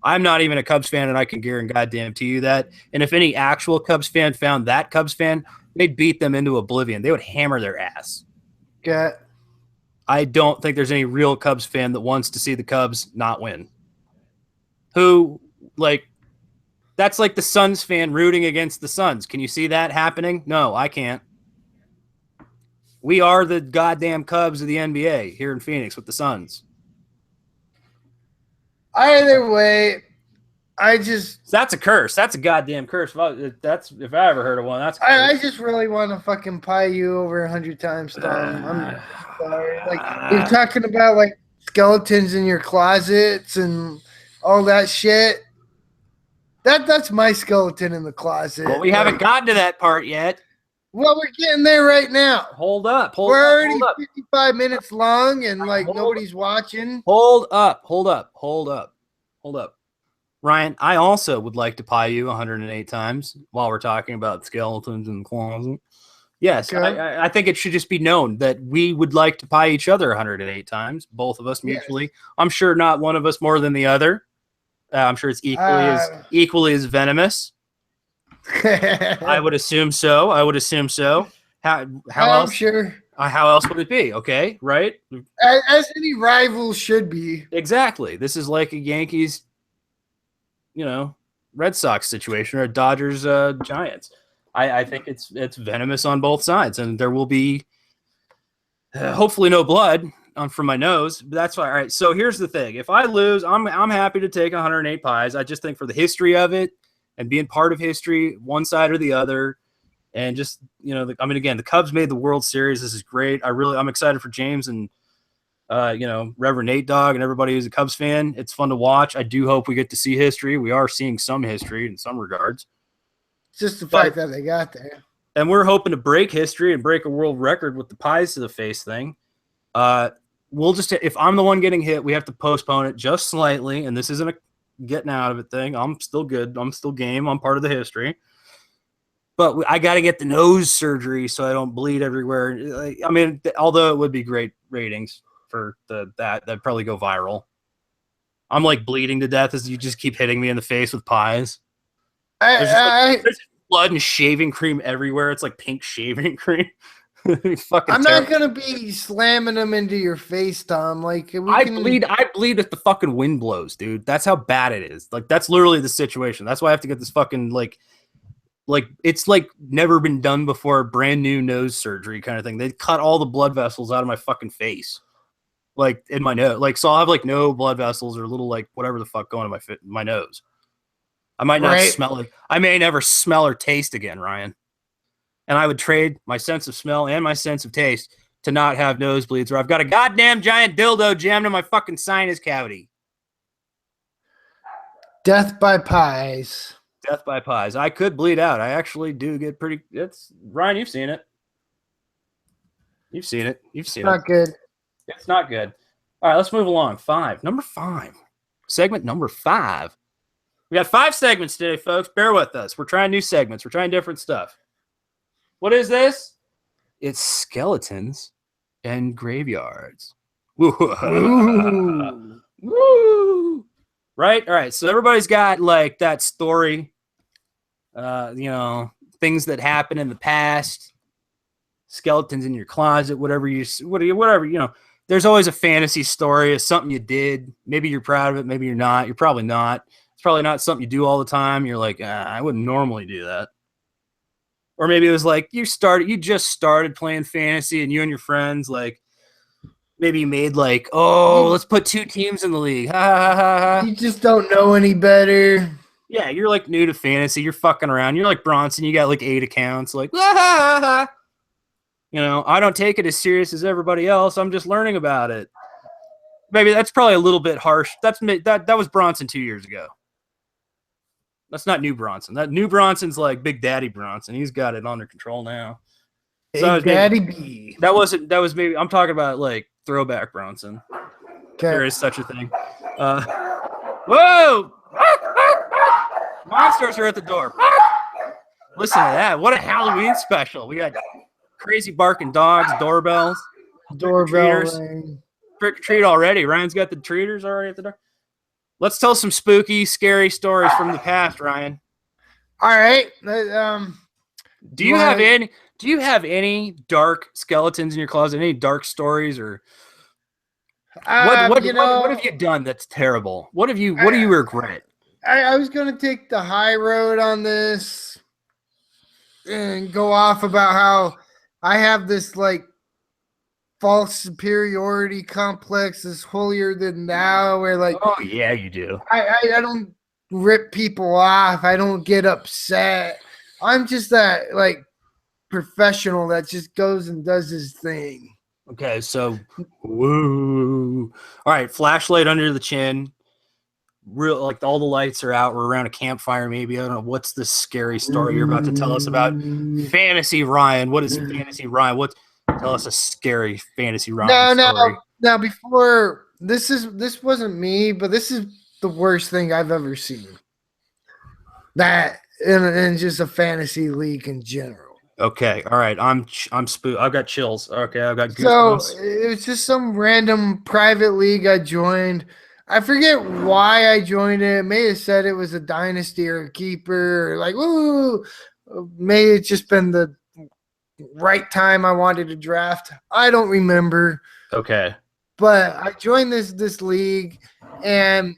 I'm not even a Cubs fan, and I can guarantee goddamn to you that. And if any actual Cubs fan found that Cubs fan, they'd beat them into oblivion. They would hammer their ass. Okay. I don't think there's any real Cubs fan that wants to see the Cubs not win. Who, like, that's like the Suns fan rooting against the Suns. Can you see that happening? No, I can't. We are the goddamn Cubs of the NBA here in Phoenix with the Suns. Either way, that's a curse. That's a goddamn curse. If I ever heard of one, that's a curse. I just really want to fucking pie you over 100 times, Tom. I'm sorry. Like, you're talking about like skeletons in your closets and all that shit. That's my skeleton in the closet. Well, we haven't gotten to that part yet. Well, we're getting there right now. Hold up. We're already 55 minutes long, and like nobody's watching. Hold up. Ryan, I also would like to pie you 108 times while we're talking about skeletons in the closet. Yes, okay. I think it should just be known that we would like to pie each other 108 times, both of us mutually. Yes. I'm sure not one of us more than the other. I'm sure it's equally as venomous. I would assume so. How else? Sure. How else would it be? Okay, right? As any rival should be. Exactly. This is like a Yankees, Red Sox situation or a Dodgers Giants. I think it's venomous on both sides, and there will be hopefully no blood on from my nose. But that's fine. All right. So here's the thing: if I lose, I'm happy to take 108 pies. I just think for the history of it and being part of history, one side or the other, and just I mean, again, the Cubs made the World Series. This is great. I'm excited for James and Reverend Nate Dogg and everybody who's a Cubs fan. It's fun to watch. I do hope we get to see history. We are seeing some history in some regards. It's just the fact that they got there. And we're hoping to break history and break a world record with the pies to the face thing. We'll just, if I'm the one getting hit, we have to postpone it just slightly. And this isn't a getting out of it thing. I'm still good. I'm still game. I'm part of the history. But I got to get the nose surgery so I don't bleed everywhere. I mean, although it would be great ratings for that'd probably go viral. I'm like bleeding to death as you just keep hitting me in the face with pies. There's blood and shaving cream everywhere. It's like pink shaving cream. I'm not gonna be slamming them into your face, Tom. Like I bleed if the fucking wind blows, dude. That's how bad it is. Like that's literally the situation. That's why I have to get this fucking like it's like never been done before, brand new nose surgery kind of thing. They cut all the blood vessels out of my fucking face, like in my nose. Like so, I'll have like no blood vessels or little like whatever the fuck going in my nose. I might not smell it. I may never smell or taste again, Ryan. And I would trade my sense of smell and my sense of taste to not have nosebleeds, or I've got a goddamn giant dildo jammed in my fucking sinus cavity. Death by pies. Death by pies. I could bleed out. I actually do get pretty. It's Ryan. You've seen it. You've seen it. Not good. It's not good. All right, let's move along. Number 5. Segment number 5. We got 5 segments today, folks. Bear with us. We're trying new segments. We're trying different stuff. What is this? It's skeletons and graveyards. Woo. Woo. Right? All right. So everybody's got like that story, things that happened in the past, skeletons in your closet, whatever, there's always a fantasy story of something you did. Maybe you're proud of it. Maybe you're not. You're probably not. It's probably not something you do all the time. You're like, I wouldn't normally do that. Or maybe it was like you just started playing fantasy and you and your friends, like maybe you made like, let's put 2 teams in the league. Ha, ha, ha, ha. You just don't know any better. Yeah, you're like new to fantasy. You're fucking around. You're like Bronson. You got like 8 accounts. Like, ha, ha, ha. I don't take it as serious as everybody else. I'm just learning about it. Maybe that's probably a little bit harsh. That was Bronson 2 years ago. That's not new Bronson. That new Bronson's like Big Daddy Bronson. He's got it under control now. Big Daddy B. That was maybe, I'm talking about like throwback Bronson. Okay. There is such a thing. Whoa! Monsters are at the door. Listen to that. What a Halloween special. We got crazy barking dogs, doorbells, Doorbell. Trick or treat already. Ryan's got the treaters already at the door. Let's tell some spooky, scary stories from the past, Ryan. All right. Do you have any dark skeletons in your closet? Any dark stories or what have you done that's terrible? What do you regret? I was going to take the high road on this and go off about how I have this like false superiority complex, is holier than thou, where like, oh yeah, you do. I don't rip people off. I don't get upset. I'm just that like professional that just goes and does his thing. Okay, so woo. All right, flashlight under the chin. Real like all the lights are out. We're around a campfire, maybe. I don't know what's the scary story you're about to tell us about. Fantasy Ryan. What is Fantasy Ryan? Tell us a scary Fantasy Ryan story. Now before this wasn't me, but this is the worst thing I've ever seen. That and just a fantasy league in general. Okay, all right. I'm spooked. I've got chills. Okay, I've got goosebumps. So it was just some random private league I joined. I forget why I joined it. It may have said it was a dynasty or a keeper. Or like, ooh, may it's just been the right time I wanted to draft. I don't remember. Okay. But I joined this league, and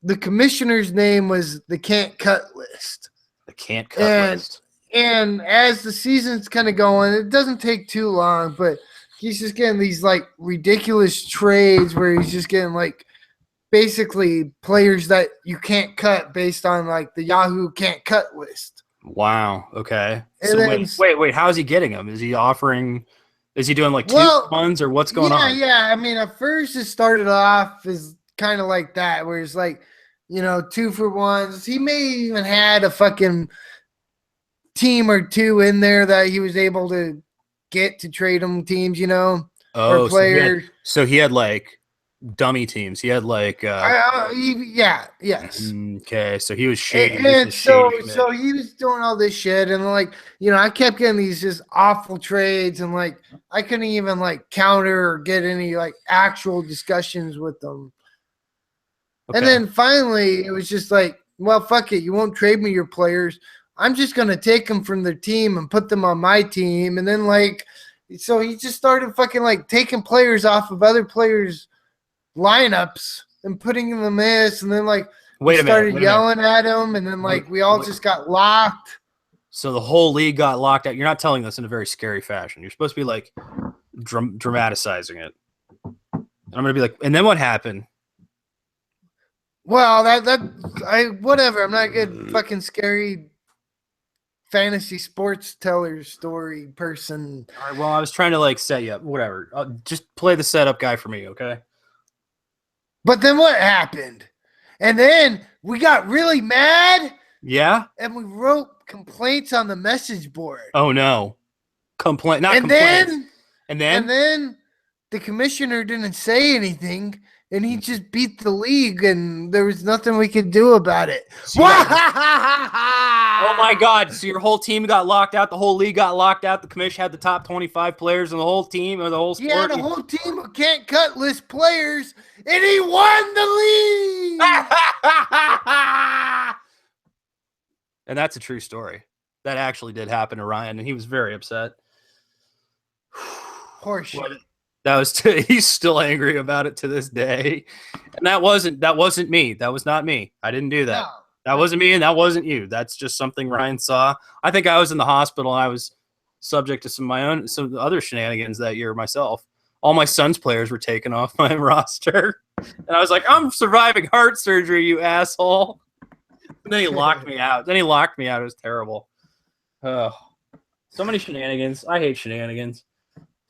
the commissioner's name was the can't cut list. The can't cut list. And as the season's kind of going, it doesn't take too long, but he's just getting these like ridiculous trades where he's just getting like basically players that you can't cut based on like the Yahoo can't cut list. Wow. Okay. And So then, wait. How is he getting them? Is he offering? Is he doing like 2 ones or what's going on? Yeah. I mean, at first it started off as kind of like that, where it's like, 2-for-1s. He may even had a fucking team or two in there that he was able to get to trade them teams, or players. So he had like dummy teams. He had like yes. Okay, so he was shady. And so he was doing all this shit, and like, I kept getting these just awful trades, and like I couldn't even like counter or get any like actual discussions with them. Okay. And then finally it was just like, well, fuck it, you won't trade me your players. I'm just gonna take them from their team and put them on my team. And then like, so he just started fucking like taking players off of other players' lineups and putting them in this, and then like started yelling at him, and then like we all just got locked. So the whole league got locked out. You're not telling this in a very scary fashion. You're supposed to be like dramatizing it. And I'm gonna be like, and then what happened? Well, whatever. I'm not a good fucking scary fantasy sports teller story person. All right. Well, I was trying to like set you up. Whatever. Just play the setup guy for me, okay? But then what happened? And then we got really mad. Yeah. And we wrote complaints on the message board. Oh no. Complaints. And then the commissioner didn't say anything, and he just beat the league, and there was nothing we could do about it. So oh my God. So your whole team got locked out. The whole league got locked out. The commission had the top 25 players in the whole team or the whole sport. Yeah, the whole team of can't cut list players, and he won the league. And that's a true story. That actually did happen to Ryan, and he was very upset. Horseshit. That was he's still angry about it to this day. And that wasn't me. That was not me. I didn't do that. No. That wasn't me, and that wasn't you. That's just something Ryan saw. I think I was in the hospital, and I was subject to some other shenanigans that year myself. All my son's players were taken off my roster. And I was like, I'm surviving heart surgery, you asshole. And then he locked me out. It was terrible. Oh, so many shenanigans. I hate shenanigans.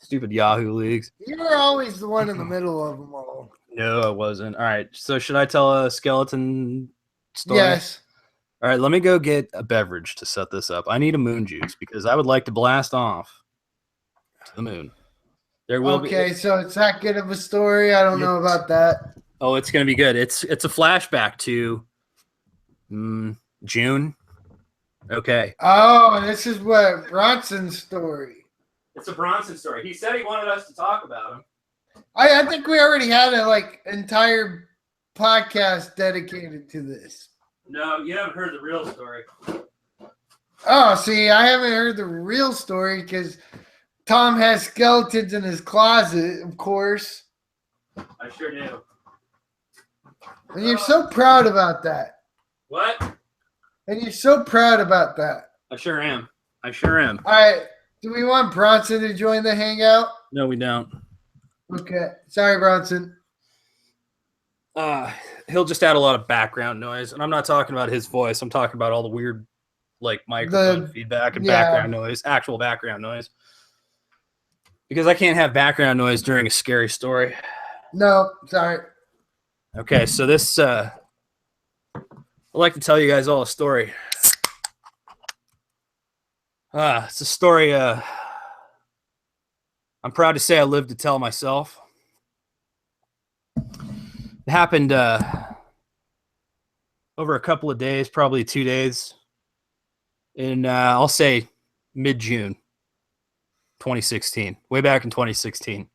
Stupid Yahoo leagues. You were always the one in the middle of them all. No, I wasn't. All right. So should I tell a skeleton story? Yes. All right. Let me go get a beverage to set this up. I need a moon juice because I would like to blast off to the moon. There will be. Okay, so it's that good of a story. I don't know about that. Oh, it's going to be good. It's a flashback to June. Okay. Oh, this is what Bronson's story. It's a Bronson story. He said he wanted us to talk about him. I think we already had a entire podcast dedicated to this. No, you haven't heard the real story. Oh, see, I haven't heard the real story because Tom has skeletons in his closet, of course. I sure do. And you're so proud about that. What? And you're so proud about that. I sure am. All right. Do we want Bronson to join the hangout? No, we don't. Okay. Sorry, Bronson. He'll just add a lot of background noise, and I'm not talking about his voice. I'm talking about all the weird, microphone feedback and background noise, actual background noise. Because I can't have background noise during a scary story. No, sorry. Okay, so this, I'd like to tell you guys all a story. It's a story I'm proud to say I lived to tell myself. It happened over a couple of days, probably 2 days, in I'll say mid-June 2016, way back in 2016. It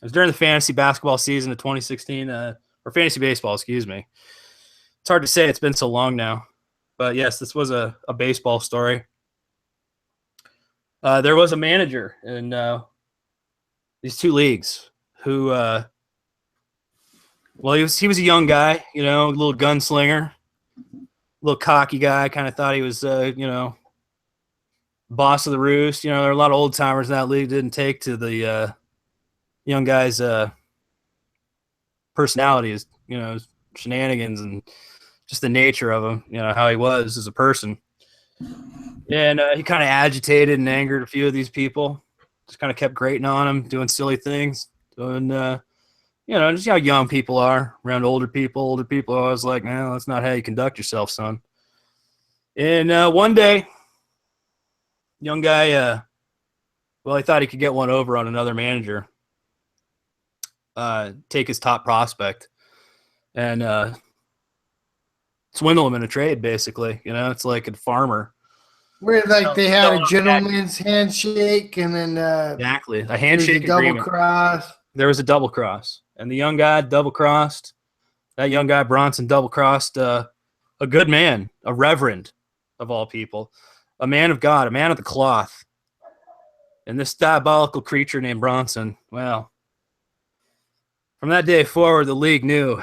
was during the fantasy basketball season of 2016, or fantasy baseball, excuse me. It's hard to say, it's been so long now. But yes, this was a baseball story. There was a manager in these two leagues who, he was a young guy, a little gunslinger, a little cocky guy. Kind of thought he was, boss of the roost. You know, there are a lot of old timers in that league didn't take to the young guy's personality, his, you know, his shenanigans and just the nature of him, you know, how he was as a person. And he kind of agitated and angered a few of these people. Just kind of kept grating on them, doing silly things, doing, you know, just how young people are around older people. Older people are always like, no, that's not how you conduct yourself, son. And one day, young guy, well, he thought he could get one over on another manager, take his top prospect, and swindle him in a trade, basically. You know, it's like a farmer. Where like they had a gentleman's handshake and then exactly a handshake double agreement. Cross. There was a double cross, and the young guy double crossed. That young guy Bronson double crossed a good man, a reverend of all people, a man of God, a man of the cloth. And this diabolical creature named Bronson, well, from that day forward, the league knew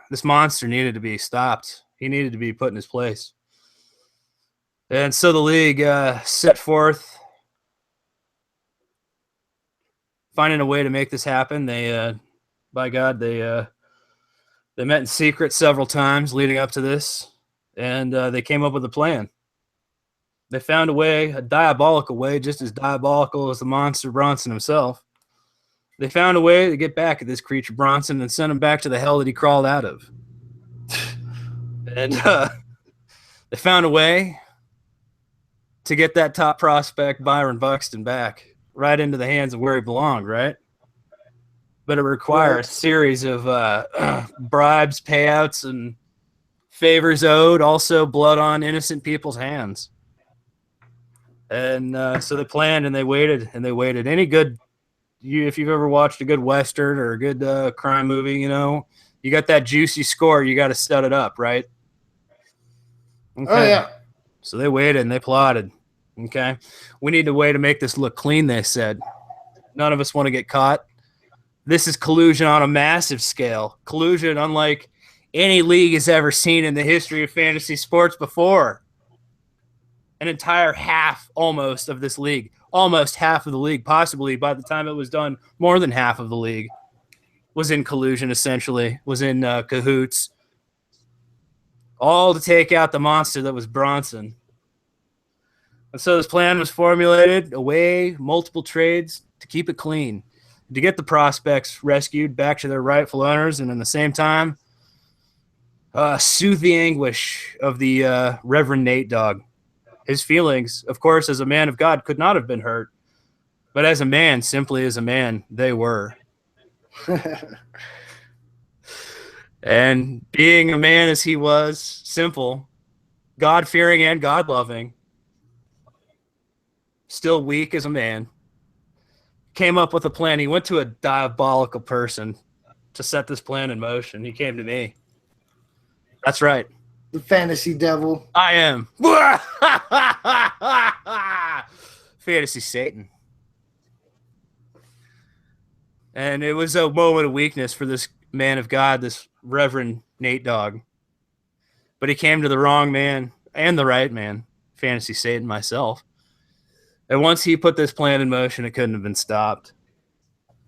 this monster needed to be stopped. He needed to be put in his place. And so the league set forth finding a way to make this happen. They, by God, they met in secret several times leading up to this, and they came up with a plan. They found a way, a diabolical way, just as diabolical as the monster Bronson himself. They found a way to get back at this creature Bronson and send him back to the hell that he crawled out of. And they found a way to get that top prospect, Byron Buxton, back right into the hands of where he belonged, right? But it required a series of bribes, payouts, and favors owed, also blood on innocent people's hands. And so they planned and they waited and they waited. Any good, if you've ever watched a good Western or a good crime movie, you know, you got that juicy score, you got to set it up, right? Okay. Oh, yeah. So they waited and they plotted. Okay. We need a way to make this look clean, they said. None of us want to get caught. This is collusion on a massive scale. Collusion unlike any league has ever seen in the history of fantasy sports before. An entire half almost of this league, almost half of the league, possibly by the time it was done, more than half of the league was in collusion, essentially, was in cahoots. All to take out the monster that was Bronson. And so this plan was formulated, away, multiple trades to keep it clean, to get the prospects rescued back to their rightful owners, and in the same time, soothe the anguish of the Reverend Nate Dogg. His feelings, of course, as a man of God, could not have been hurt, but as a man, simply as a man, they were. And being a man as he was, simple, God-fearing and God-loving, still weak as a man, came up with a plan. He went to a diabolical person to set this plan in motion. He came to me. That's right. The fantasy devil. I am. Fantasy Satan. And it was a moment of weakness for this man of God, this Reverend Nate Dogg. But he came to the wrong man and the right man, Fantasy Satan, myself. And once he put this plan in motion, it couldn't have been stopped.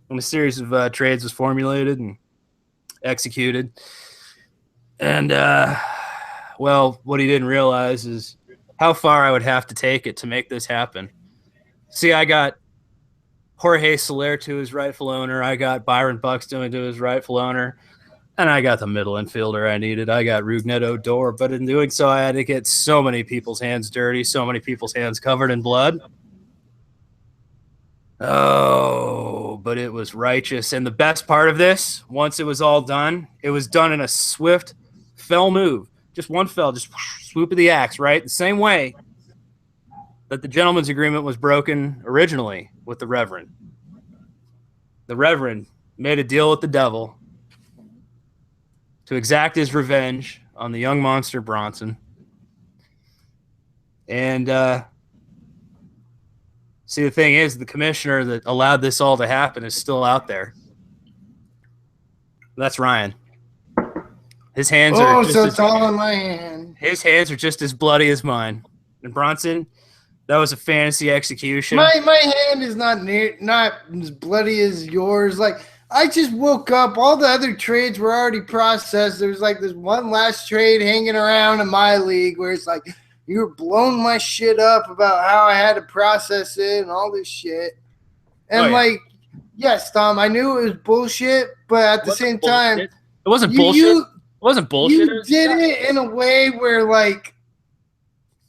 And a series of trades was formulated and executed. And, well, what he didn't realize is how far I would have to take it to make this happen. See, I got Jorge Soler to his rightful owner. I got Byron Buxton to his rightful owner. And I got the middle infielder I needed. I got Rougned Odor. But in doing so, I had to get so many people's hands dirty, so many people's hands covered in blood. Oh, but it was righteous. And the best part of this, once it was all done, it was done in a swift, fell move. Just one fell, just swoop of the axe, right? The same way that the gentleman's agreement was broken originally with the Reverend. The Reverend made a deal with the devil to exact his revenge on the young monster Bronson. And see, the thing is, the commissioner that allowed this all to happen is still out there. That's Ryan. His hands are so it's all in my hand. His hands are just as bloody as mine. And Bronson, That was a fantasy execution. My hand is not as bloody as yours. Like I just woke up. All the other trades were already processed. There was like this one last trade hanging around in my league where it's like you were blowing my shit up about how I had to process it and all this shit. And yes, Tom, I knew it was bullshit, but at the same time, it wasn't bullshit. It wasn't bullshit. You did it in a way where like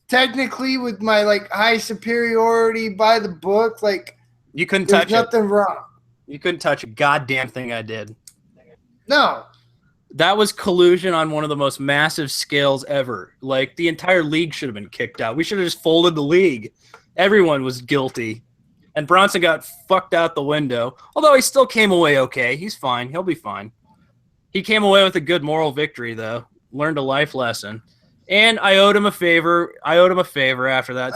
technically with my like high superiority by the book, like you couldn't touch there's nothing wrong. You couldn't touch a goddamn thing I did. No. That was collusion on one of the most massive scales ever. Like the entire league should have been kicked out. We should have just folded the league. Everyone was guilty. And Bronson got fucked out the window. Although he still came away okay. He's fine. He'll be fine. He came away with a good moral victory though. Learned a life lesson. And I owed him a favor. After that.